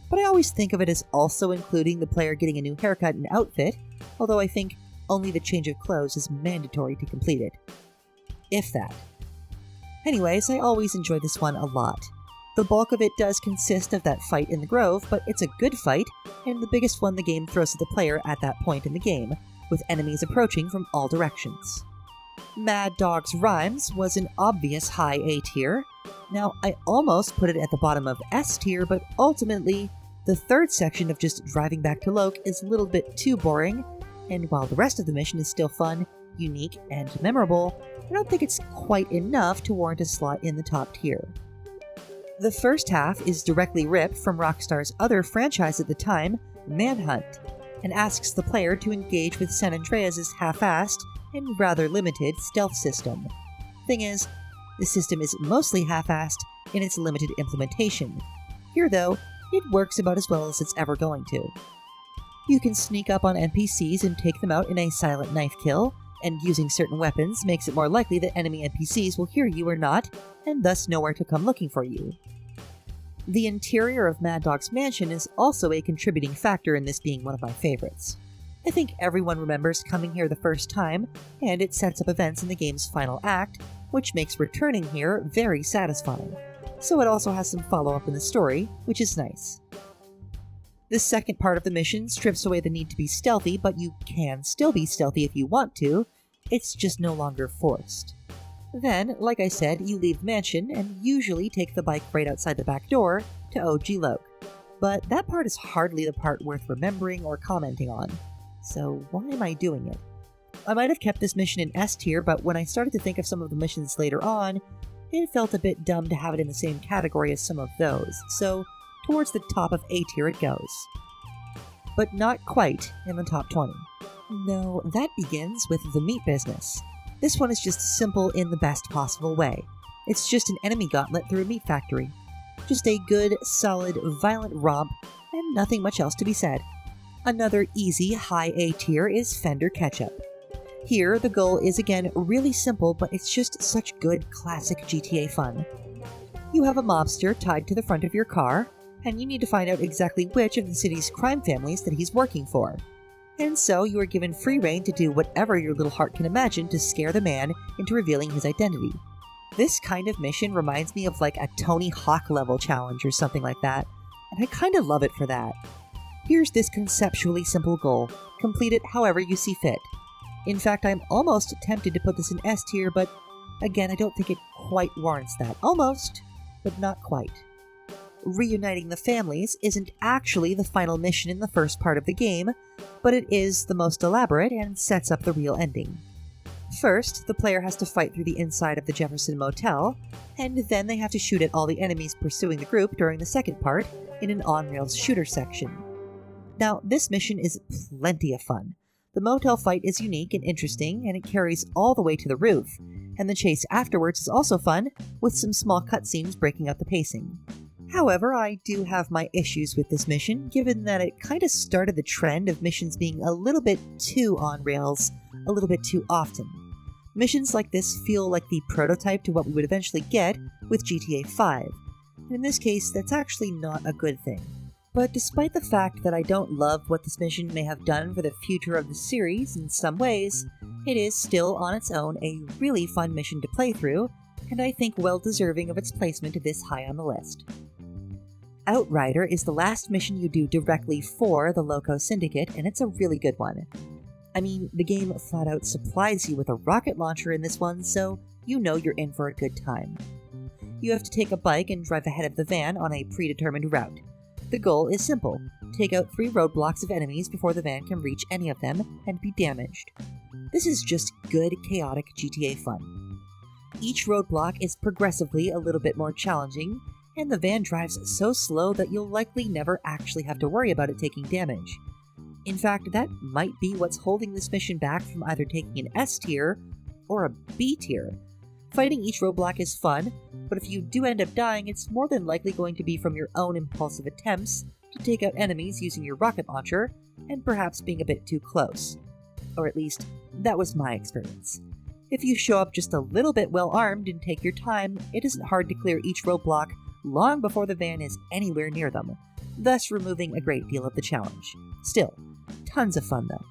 but I always think of it as also including the player getting a new haircut and outfit, although I think only the change of clothes is mandatory to complete it. If that. Anyways, I always enjoy this one a lot. The bulk of it does consist of that fight in the Grove, but it's a good fight, and the biggest one the game throws at the player at that point in the game, with enemies approaching from all directions. Mad Dog's Rhymes was an obvious high A tier. Now, I almost put it at the bottom of S tier, but ultimately, the third section of just driving back to Loke is a little bit too boring, and while the rest of the mission is still fun, unique, and memorable, I don't think it's quite enough to warrant a slot in the top tier. The first half is directly ripped from Rockstar's other franchise at the time, Manhunt, and asks the player to engage with San Andreas' half-assed and rather limited stealth system. Thing is, the system is mostly half-assed in its limited implementation. Here, though, it works about as well as it's ever going to. You can sneak up on NPCs and take them out in a silent knife kill, and using certain weapons makes it more likely that enemy NPCs will hear you or not, and thus know where to come looking for you. The interior of Mad Dog's mansion is also a contributing factor in this being one of my favorites. I think everyone remembers coming here the first time, and it sets up events in the game's final act, which makes returning here very satisfying. So it also has some follow-up in the story, which is nice. The second part of the mission strips away the need to be stealthy, but you can still be stealthy if you want to, it's just no longer forced. Then, like I said, you leave the mansion and usually take the bike right outside the back door to OG Loke. But that part is hardly the part worth remembering or commenting on. So why am I doing it? I might have kept this mission in S tier, but when I started to think of some of the missions later on, it felt a bit dumb to have it in the same category as some of those, so towards the top of A tier it goes. But not quite in the top 20. No, that begins with the meat business. This one is just simple in the best possible way. It's just an enemy gauntlet through a meat factory. Just a good, solid, violent romp, and nothing much else to be said. Another easy, high A tier is Fender Ketchup. Here, the goal is again really simple, but it's just such good, classic GTA fun. You have a mobster tied to the front of your car, and you need to find out exactly which of the city's crime families that he's working for. And so you are given free rein to do whatever your little heart can imagine to scare the man into revealing his identity. This kind of mission reminds me of like a Tony Hawk level challenge or something like that, and I kinda love it for that. Here's this conceptually simple goal. Complete it however you see fit. In fact, I'm almost tempted to put this in S tier, but again, I don't think it quite warrants that. Almost, but not quite. Reuniting the families isn't actually the final mission in the first part of the game, but it is the most elaborate and sets up the real ending. First, the player has to fight through the inside of the Jefferson Motel, and then they have to shoot at all the enemies pursuing the group during the second part in an on-rails shooter section. Now, this mission is plenty of fun. The motel fight is unique and interesting, and it carries all the way to the roof, and the chase afterwards is also fun, with some small cutscenes breaking up the pacing. However, I do have my issues with this mission, given that it kinda started the trend of missions being a little bit too on rails, a little bit too often. Missions like this feel like the prototype to what we would eventually get with GTA 5, and in this case, that's actually not a good thing. But despite the fact that I don't love what this mission may have done for the future of the series in some ways, it is still on its own a really fun mission to play through, and I think well deserving of its placement this high on the list. Outrider is the last mission you do directly for the Loco Syndicate, and it's a really good one. I mean, the game flat out supplies you with a rocket launcher in this one, so you know you're in for a good time. You have to take a bike and drive ahead of the van on a predetermined route. The goal is simple: take out 3 roadblocks of enemies before the van can reach any of them and be damaged. This is just good, chaotic GTA fun. Each roadblock is progressively a little bit more challenging, and the van drives so slow that you'll likely never actually have to worry about it taking damage. In fact, that might be what's holding this mission back from either taking an S tier or a B tier. Fighting each roadblock is fun, but if you do end up dying, it's more than likely going to be from your own impulsive attempts to take out enemies using your rocket launcher, and perhaps being a bit too close. Or at least, that was my experience. If you show up just a little bit well armed and take your time, it isn't hard to clear each roadblock long before the van is anywhere near them, thus removing a great deal of the challenge. Still, tons of fun though.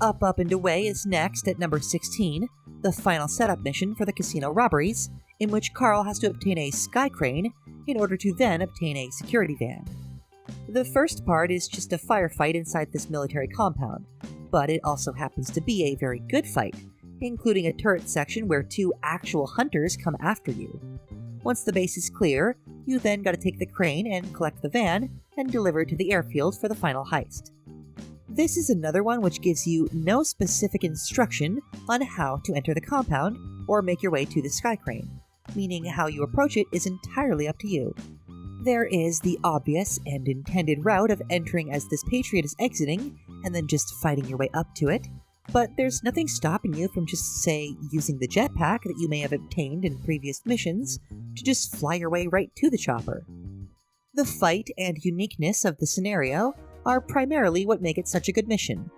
Up, and Away is next at number 16, the final setup mission for the casino robberies, in which Carl has to obtain a sky crane in order to then obtain a security van. The first part is just a firefight inside this military compound, but it also happens to be a very good fight, including a turret section where 2 actual hunters come after you. Once the base is clear, you then gotta take the crane and collect the van and deliver it to the airfield for the final heist. This is another one which gives you no specific instruction on how to enter the compound or make your way to the sky crane, meaning how you approach it is entirely up to you. There is the obvious and intended route of entering as this Patriot is exiting and then just fighting your way up to it, but there's nothing stopping you from just, say, using the jetpack that you may have obtained in previous missions to just fly your way right to the chopper. The fight and uniqueness of the scenario are primarily what make it such a good mission.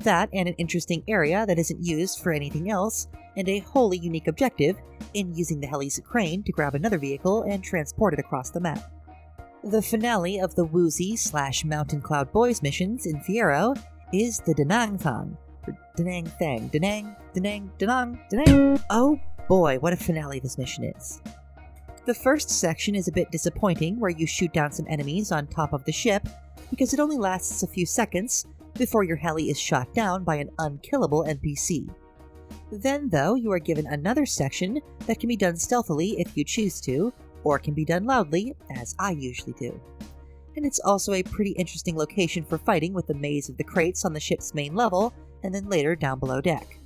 That and an interesting area that isn't used for anything else, and a wholly unique objective in using the heli's crane to grab another vehicle and transport it across the map. The finale of the Woozy/Mountain Cloud Boys missions in Fierro is the Danang Thang. Danang Thang. Danang. Oh boy, what a finale this mission is. The first section is a bit disappointing, where you shoot down some enemies on top of the ship, because it only lasts a few seconds before your heli is shot down by an unkillable NPC. Then, though, you are given another section that can be done stealthily if you choose to, or can be done loudly, as I usually do. And it's also a pretty interesting location for fighting, with the maze of the crates on the ship's main level, and then later down below deck.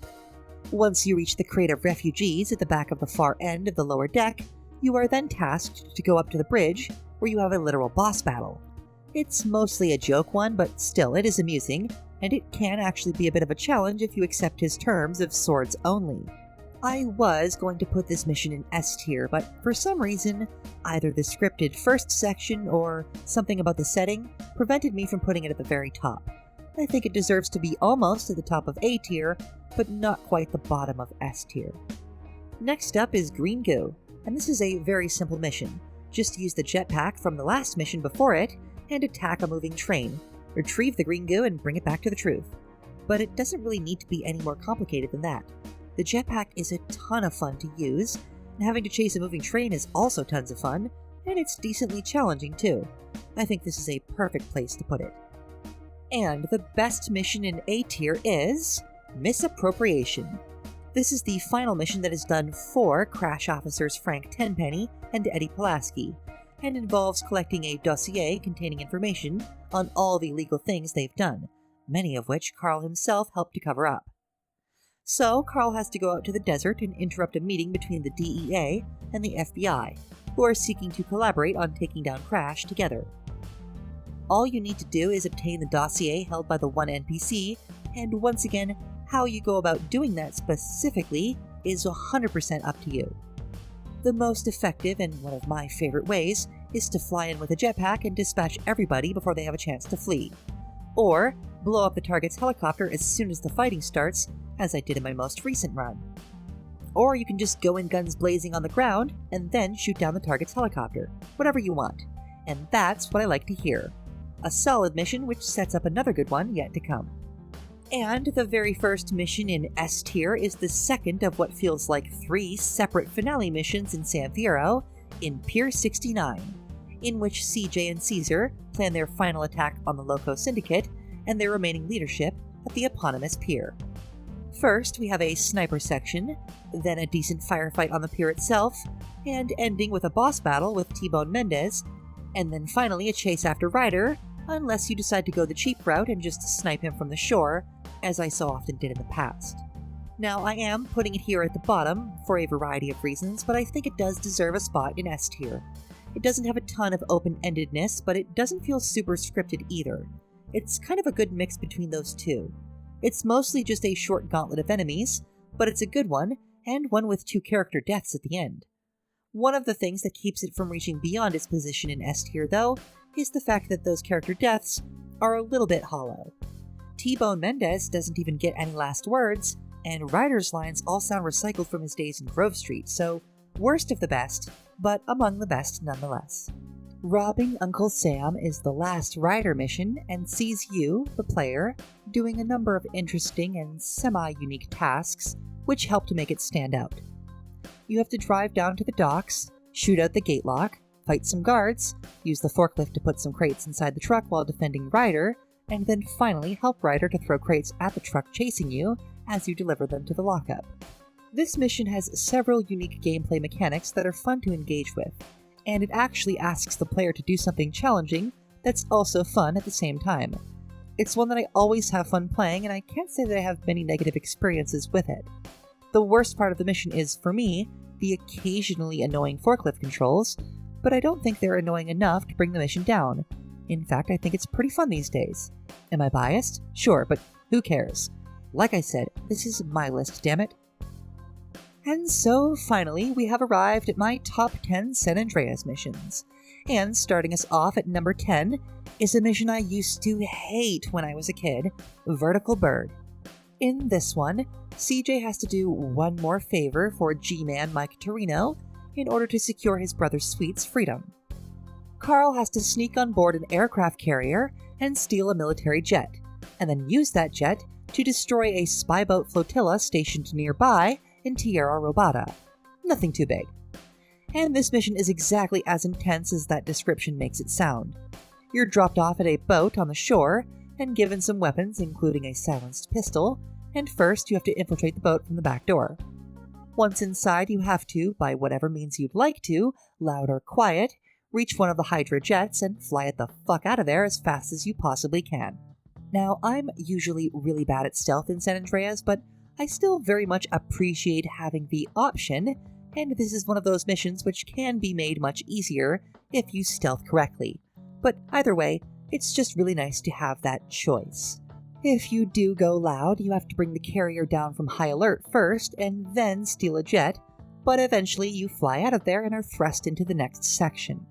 Once you reach the crate of refugees at the back of the far end of the lower deck, you are then tasked to go up to the bridge, where you have a literal boss battle. It's mostly a joke one, but still, it is amusing, and it can actually be a bit of a challenge if you accept his terms of swords only. I was going to put this mission in S tier, but for some reason, either the scripted first section or something about the setting prevented me from putting it at the very top. I think it deserves to be almost at the top of A tier, but not quite the bottom of S tier. Next up is Green Goo, and this is a very simple mission. Just use the jetpack from the last mission before it, and attack a moving train, retrieve the green goo and bring it back to the truth. But it doesn't really need to be any more complicated than that. The jetpack is a ton of fun to use, and having to chase a moving train is also tons of fun, and it's decently challenging too. I think this is a perfect place to put it. And the best mission in A tier is Misappropriation. This is the final mission that is done for Crash Officers Frank Tenpenny and Eddie Pulaski, and involves collecting a dossier containing information on all the illegal things they've done, many of which Carl himself helped to cover up. So, Carl has to go out to the desert and interrupt a meeting between the DEA and the FBI, who are seeking to collaborate on taking down Crash together. All you need to do is obtain the dossier held by the one NPC, and once again, how you go about doing that specifically is 100% up to you. The most effective and one of my favorite ways is to fly in with a jetpack and dispatch everybody before they have a chance to flee. Or blow up the target's helicopter as soon as the fighting starts, as I did in my most recent run. Or you can just go in guns blazing on the ground and then shoot down the target's helicopter, whatever you want. And that's what I like to hear. A solid mission which sets up another good one yet to come. And the very first mission in S tier is the second of what feels like 3 separate finale missions in San Fierro in Pier 69, in which CJ and Caesar plan their final attack on the Loco Syndicate and their remaining leadership at the eponymous pier. First, we have a sniper section, then a decent firefight on the pier itself, and ending with a boss battle with T-Bone Mendez, and then finally a chase after Ryder, unless you decide to go the cheap route and just snipe him from the shore, as I so often did in the past. Now, I am putting it here at the bottom for a variety of reasons, but I think it does deserve a spot in S tier. It doesn't have a ton of open-endedness, but it doesn't feel super scripted either. It's kind of a good mix between those two. It's mostly just a short gauntlet of enemies, but it's a good one, and one with 2 character deaths at the end. One of the things that keeps it from reaching beyond its position in S tier, though, is the fact that those character deaths are a little bit hollow. T-Bone Mendez doesn't even get any last words, and Ryder's lines all sound recycled from his days in Grove Street, so worst of the best, but among the best nonetheless. Robbing Uncle Sam is the last Ryder mission and sees you, the player, doing a number of interesting and semi-unique tasks which help to make it stand out. You have to drive down to the docks, shoot out the gate lock, fight some guards, use the forklift to put some crates inside the truck while defending Ryder, and then finally help Ryder to throw crates at the truck chasing you as you deliver them to the lockup. This mission has several unique gameplay mechanics that are fun to engage with, and it actually asks the player to do something challenging that's also fun at the same time. It's one that I always have fun playing, and I can't say that I have many negative experiences with it. The worst part of the mission is, for me, the occasionally annoying forklift controls, but I don't think they're annoying enough to bring the mission down. In fact, I think it's pretty fun these days. Am I biased? Sure, but who cares? Like I said, this is my list, damn it. And so, finally, we have arrived at my top 10 San Andreas missions. And starting us off at number 10 is a mission I used to hate when I was a kid, Vertical Bird. In this one, CJ has to do one more favor for G-Man Mike Torino in order to secure his brother Sweet's freedom. Carl has to sneak on board an aircraft carrier and steal a military jet, and then use that jet to destroy a spy boat flotilla stationed nearby in Tierra Robada. Nothing too big. And this mission is exactly as intense as that description makes it sound. You're dropped off at a boat on the shore and given some weapons, including a silenced pistol, and first you have to infiltrate the boat from the back door. Once inside, you have to, by whatever means you'd like to, loud or quiet, reach one of the Hydra jets and fly it the fuck out of there as fast as you possibly can. Now, I'm usually really bad at stealth in San Andreas, but I still very much appreciate having the option, and this is one of those missions which can be made much easier if you stealth correctly. But either way, it's just really nice to have that choice. If you do go loud, you have to bring the carrier down from high alert first, and then steal a jet, but eventually you fly out of there and are thrust into the next section.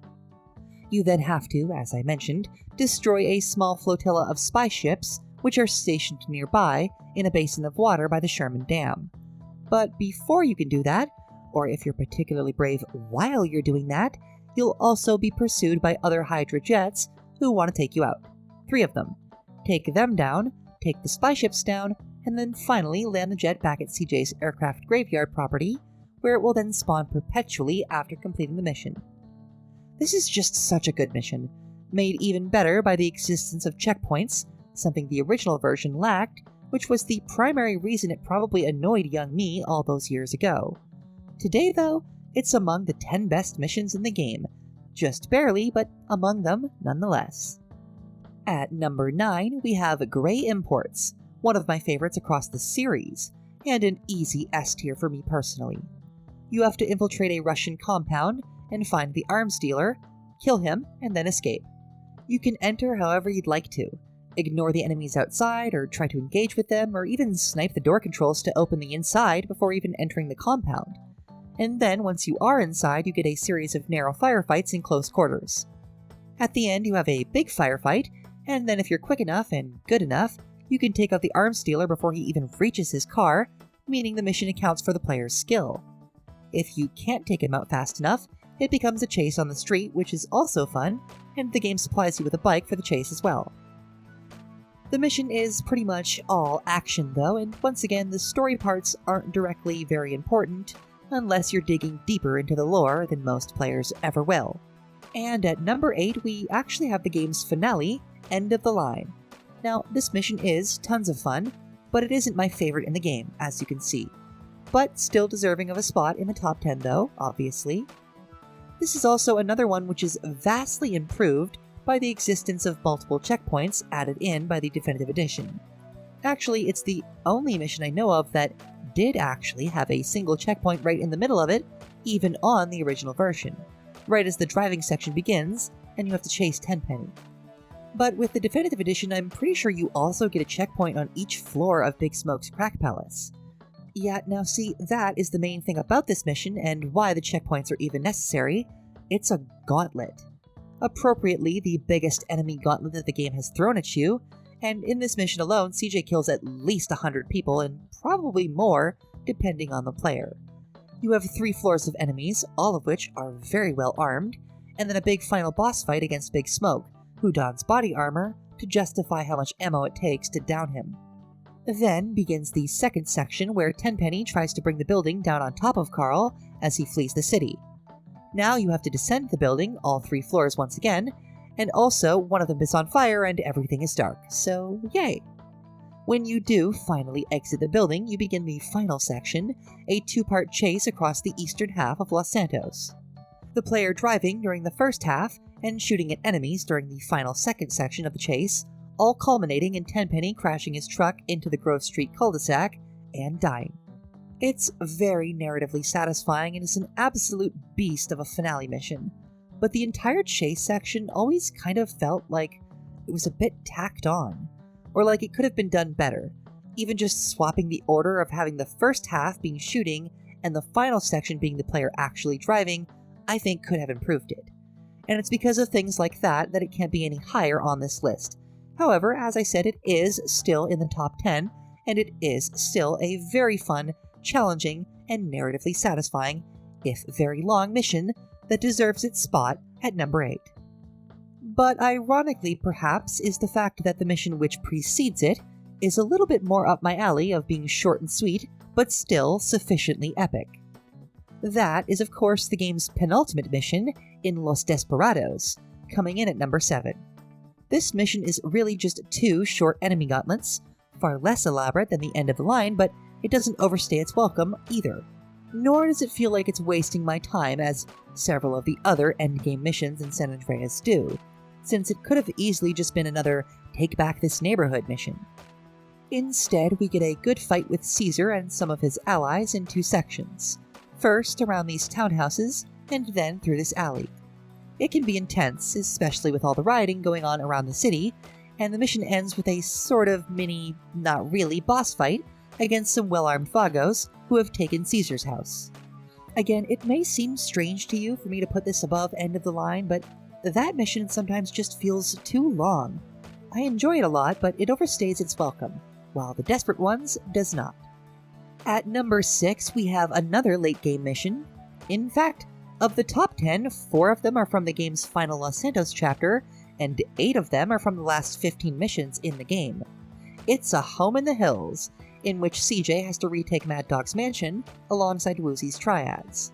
You then have to, as I mentioned, destroy a small flotilla of spy ships, which are stationed nearby in a basin of water by the Sherman Dam. But before you can do that, or if you're particularly brave while you're doing that, you'll also be pursued by other Hydra jets who want to take you out. 3 of them. Take them down, take the spy ships down, and then finally land the jet back at CJ's aircraft graveyard property, where it will then spawn perpetually after completing the mission. This is just such a good mission, made even better by the existence of checkpoints, something the original version lacked, which was the primary reason it probably annoyed young me all those years ago. Today, though, it's among the 10 best missions in the game. Just barely, but among them nonetheless. At number 9, we have Gray Imports, one of my favorites across the series, and an easy S tier for me personally. You have to infiltrate a Russian compound and find the arms dealer, kill him, and then escape. You can enter however you'd like to. Ignore the enemies outside, or try to engage with them, or even snipe the door controls to open the inside before even entering the compound. And then, once you are inside, you get a series of narrow firefights in close quarters. At the end, you have a big firefight, and then if you're quick enough and good enough, you can take out the arms dealer before he even reaches his car, meaning the mission accounts for the player's skill. If you can't take him out fast enough, it becomes a chase on the street, which is also fun, and the game supplies you with a bike for the chase as well. The mission is pretty much all action though, and once again, the story parts aren't directly very important, unless you're digging deeper into the lore than most players ever will. And at number 8, we actually have the game's finale, End of the Line. Now, this mission is tons of fun, but it isn't my favorite in the game, as you can see. But still deserving of a spot in the top 10 though, obviously. This is also another one which is vastly improved by the existence of multiple checkpoints added in by the Definitive Edition. Actually, it's the only mission I know of that did actually have a single checkpoint right in the middle of it, even on the original version, right as the driving section begins, and you have to chase Tenpenny. But with the Definitive Edition, I'm pretty sure you also get a checkpoint on each floor of Big Smoke's Crack Palace. Yeah, now see, that is the main thing about this mission and why the checkpoints are even necessary. It's a gauntlet. Appropriately, the biggest enemy gauntlet that the game has thrown at you, and in this mission alone, CJ kills at least 100 people, and probably more, depending on the player. You have 3 floors of enemies, all of which are very well armed, and then a big final boss fight against Big Smoke, who dons body armor to justify how much ammo it takes to down him. Then begins the second section where Tenpenny tries to bring the building down on top of Carl as he flees the city. Now you have to descend the building, all 3 floors once again, and also one of them is on fire and everything is dark, so yay! When you do finally exit the building, you begin the final section, a 2-part chase across the eastern half of Los Santos. The player driving during the first half, and shooting at enemies during the final second section of the chase, all culminating in Tenpenny crashing his truck into the Grove Street cul-de-sac and dying. It's very narratively satisfying and is an absolute beast of a finale mission, but the entire chase section always kind of felt like it was a bit tacked on, or like it could have been done better. Even just swapping the order of having the first half being shooting and the final section being the player actually driving, I think could have improved it. And it's because of things like that that it can't be any higher on this list. However, as I said, it is still in the top 10, and it is still a very fun, challenging, and narratively satisfying, if very long mission that deserves its spot at number 8. But ironically, perhaps, is the fact that the mission which precedes it is a little bit more up my alley of being short and sweet, but still sufficiently epic. That is, of course, the game's penultimate mission in Los Desperados, coming in at number 7. This mission is really just 2 short enemy gauntlets, far less elaborate than the End of the Line, but it doesn't overstay its welcome either. Nor does it feel like it's wasting my time as several of the other endgame missions in San Andreas do. since it could have easily just been another Take Back This Neighborhood mission. Instead, we get a good fight with Caesar and some of his allies in 2 sections. First, around these townhouses, and then through this alley. It can be intense, especially with all the rioting going on around the city, and the mission ends with a sort of mini, not really, boss fight against some well-armed Vagos who have taken Caesar's house. Again, it may seem strange to you for me to put this above end of the line, but that mission sometimes just feels too long. I enjoy it a lot, but it overstays its welcome, while the Desperate Ones does not. At number 6, we have another late-game mission. In fact, of the top 10, 4 of them are from the game's final Los Santos chapter, and 8 of them are from the last 15 missions in the game. It's a Home in the Hills, in which CJ has to retake Mad Dog's mansion alongside Woozy's triads.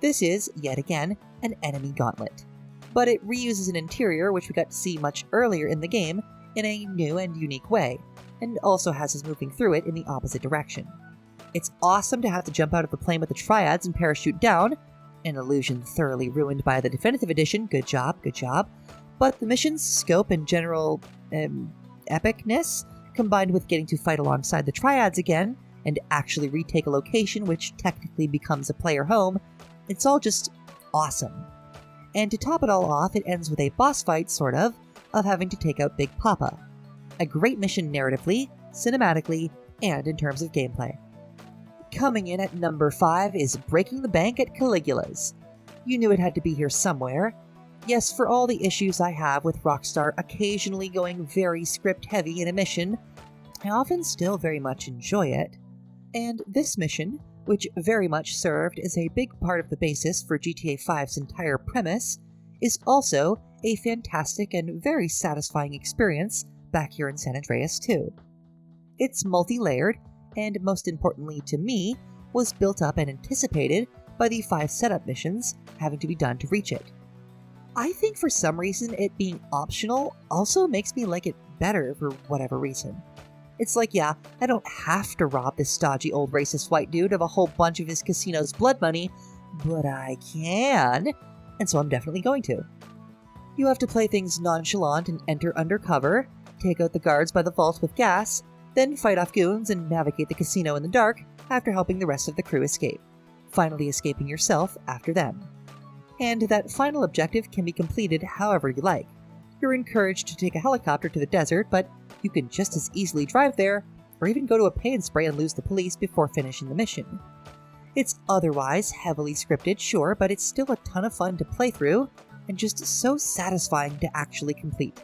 This is, yet again, an enemy gauntlet, but it reuses an interior which we got to see much earlier in the game in a new and unique way, and also has us moving through it in the opposite direction. It's awesome to have to jump out of the plane with the triads and parachute down, an illusion thoroughly ruined by the definitive edition, good job, but the mission's scope and general, epicness, combined with getting to fight alongside the triads again, and actually retake a location which technically becomes a player home, it's all just awesome. And to top it all off, it ends with a boss fight, sort of having to take out Big Papa. A great mission narratively, cinematically, and in terms of gameplay. Coming in at number 5 is Breaking the Bank at Caligula's. You knew it had to be here somewhere. Yes, for all the issues I have with Rockstar occasionally going very script-heavy in a mission, I often still very much enjoy it. And this mission, which very much served as a big part of the basis for GTA 5's entire premise, is also a fantastic and very satisfying experience back here in San Andreas too. It's multi-layered, and most importantly to me, was built up and anticipated by the 5 setup missions having to be done to reach it. I think for some reason it being optional also makes me like it better for whatever reason. It's like, yeah, I don't have to rob this stodgy old racist white dude of a whole bunch of his casino's blood money, but I can, and so I'm definitely going to. You have to play things nonchalant and enter undercover, take out the guards by the vault with gas, then fight off goons and navigate the casino in the dark after helping the rest of the crew escape, finally escaping yourself after them. And that final objective can be completed however you like. You're encouraged to take a helicopter to the desert, but you can just as easily drive there, or even go to a pay and spray and lose the police before finishing the mission. It's otherwise heavily scripted, sure, but it's still a ton of fun to play through, and just so satisfying to actually complete.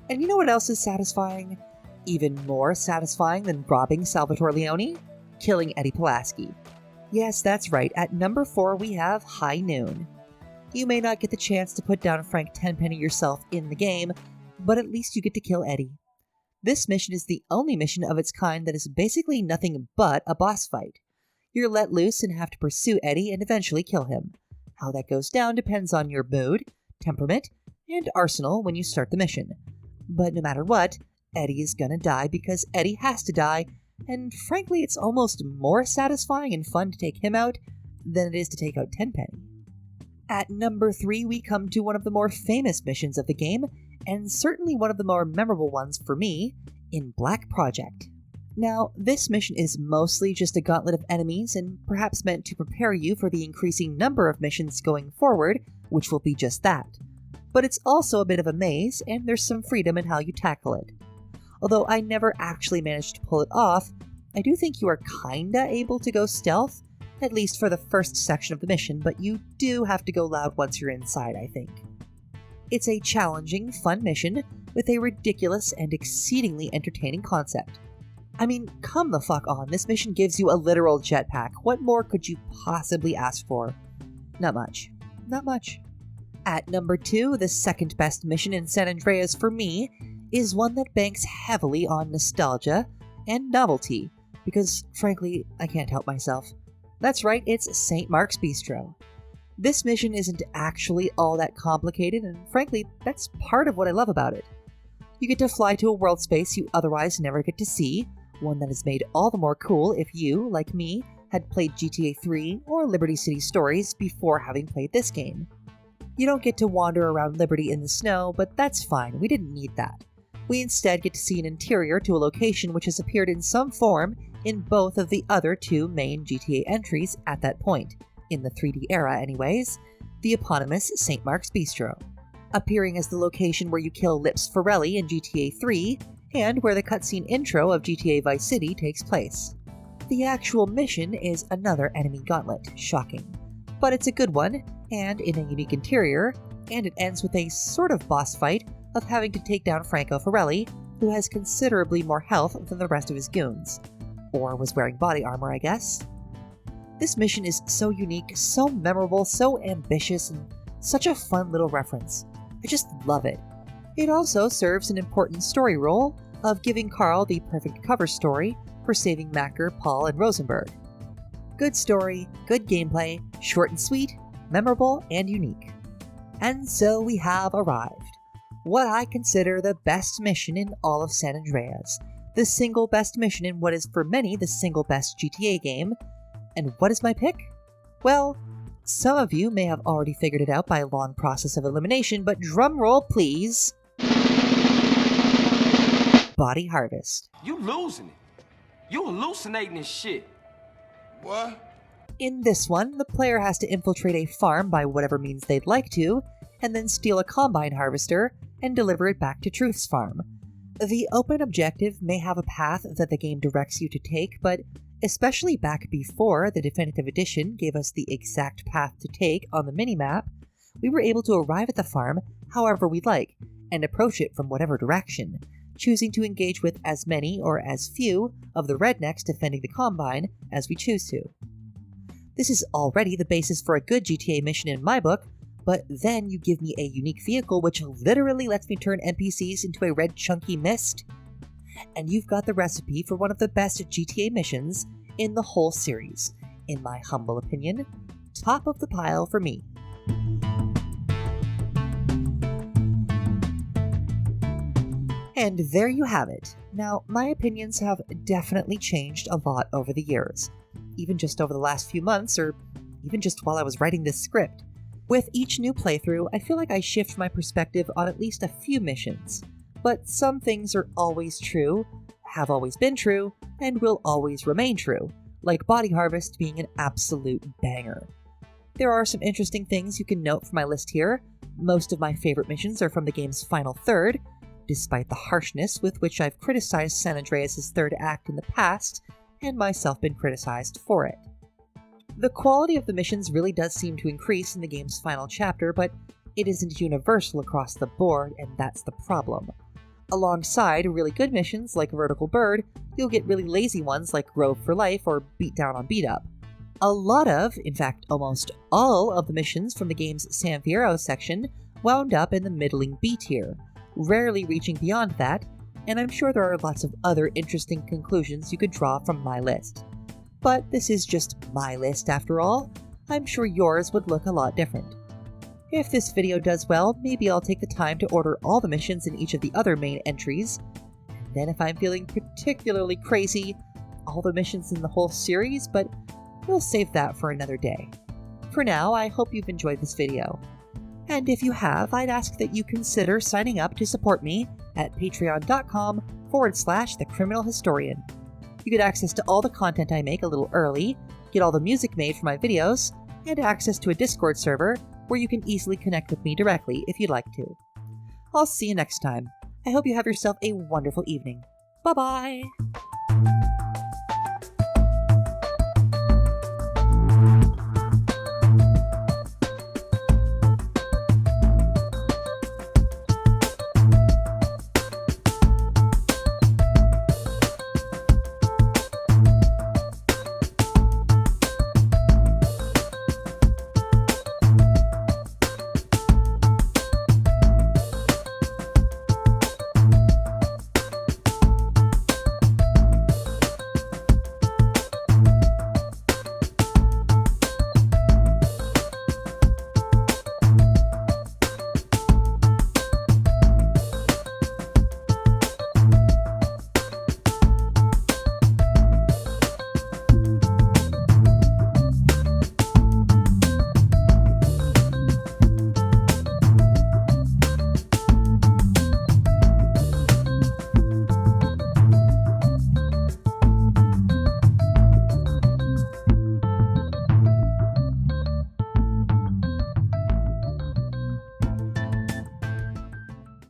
And you know what else is satisfying? Even more satisfying than robbing Salvatore Leone? Killing Eddie Pulaski. Yes, that's right, at number 4 we have High Noon. You may not get the chance to put down Frank Tenpenny yourself in the game, but at least you get to kill Eddie. This mission is the only mission of its kind that is basically nothing but a boss fight. You're let loose and have to pursue Eddie and eventually kill him. How that goes down depends on your mood, temperament, and arsenal when you start the mission. But no matter what, Eddie is gonna die because Eddie has to die, and frankly it's almost more satisfying and fun to take him out than it is to take out Tenpenny. At number 3 we come to one of the more famous missions of the game, and certainly one of the more memorable ones for me, in Black Project. Now, this mission is mostly just a gauntlet of enemies and perhaps meant to prepare you for the increasing number of missions going forward, which will be just that. But it's also a bit of a maze, and there's some freedom in how you tackle it. Although I never actually managed to pull it off, I do think you are kinda able to go stealth, at least for the first section of the mission, but you do have to go loud once you're inside, I think. It's a challenging, fun mission with a ridiculous and exceedingly entertaining concept. I mean, come the fuck on, this mission gives you a literal jetpack. What more could you possibly ask for? Not much. Not much. At number 2, the second best mission in San Andreas for me is one that banks heavily on nostalgia and novelty, because frankly, I can't help myself. That's right, it's St. Mark's Bistro. This mission isn't actually all that complicated, and frankly, that's part of what I love about it. You get to fly to a world space you otherwise never get to see, one that is made all the more cool if you, like me, had played GTA 3 or Liberty City Stories before having played this game. You don't get to wander around Liberty in the snow, but that's fine, we didn't need that. We instead get to see an interior to a location which has appeared in some form in both of the other two main GTA entries at that point, in the 3D era anyways, the eponymous St. Mark's Bistro, appearing as the location where you kill Lips Forelli in GTA 3, and where the cutscene intro of GTA Vice City takes place. The actual mission is another enemy gauntlet, shocking. But it's a good one, and in a unique interior, and it ends with a sort of boss fight of having to take down Franco Forelli, who has considerably more health than the rest of his goons. Or was wearing body armor, I guess. This mission is so unique, so memorable, so ambitious, and such a fun little reference. I just love it. It also serves an important story role of giving Carl the perfect cover story for saving Macker, Paul, and Rosenberg. Good story, good gameplay, short and sweet, memorable and unique. And so we have arrived. What I consider the best mission in all of San Andreas. The single best mission in what is for many the single best GTA game. And what is my pick? Well, some of you may have already figured it out by a long process of elimination, but drumroll please. Body Harvest. You losing it. You hallucinating this shit. What? In this one, the player has to infiltrate a farm by whatever means they'd like to, and then steal a combine harvester and deliver it back to Truth's farm. The open objective may have a path that the game directs you to take, but especially back before the Definitive Edition gave us the exact path to take on the minimap, we were able to arrive at the farm however we'd like, and approach it from whatever direction, choosing to engage with as many or as few of the rednecks defending the Combine as we choose to. This is already the basis for a good GTA mission in my book, but then you give me a unique vehicle which literally lets me turn NPCs into a red chunky mist, and you've got the recipe for one of the best GTA missions in the whole series. In my humble opinion, top of the pile for me. And there you have it. Now, my opinions have definitely changed a lot over the years, even just over the last few months, or even just while I was writing this script. With each new playthrough, I feel like I shift my perspective on at least a few missions. But some things are always true, have always been true, and will always remain true, like Body Harvest being an absolute banger. There are some interesting things you can note from my list here. Most of my favorite missions are from the game's final third, despite the harshness with which I've criticized San Andreas' third act in the past, and myself been criticized for it. The quality of the missions really does seem to increase in the game's final chapter, but it isn't universal across the board, and that's the problem. Alongside really good missions like Vertical Bird, you'll get really lazy ones like Grove for Life or Beat Down on Beat Up. A lot of, in fact almost all of the missions from the game's San Fierro section wound up in the middling B tier, rarely reaching beyond that, and I'm sure there are lots of other interesting conclusions you could draw from my list. But this is just my list after all. I'm sure yours would look a lot different. If this video does well, maybe I'll take the time to order all the missions in each of the other main entries, and then if I'm feeling particularly crazy, all the missions in the whole series, but we'll save that for another day. For now, I hope you've enjoyed this video. And if you have, I'd ask that you consider signing up to support me at patreon.com/thecriminalhistorian. You get access to all the content I make a little early, get all the music made for my videos, and access to a Discord server where you can easily connect with me directly if you'd like to. I'll see you next time. I hope you have yourself a wonderful evening. Bye-bye!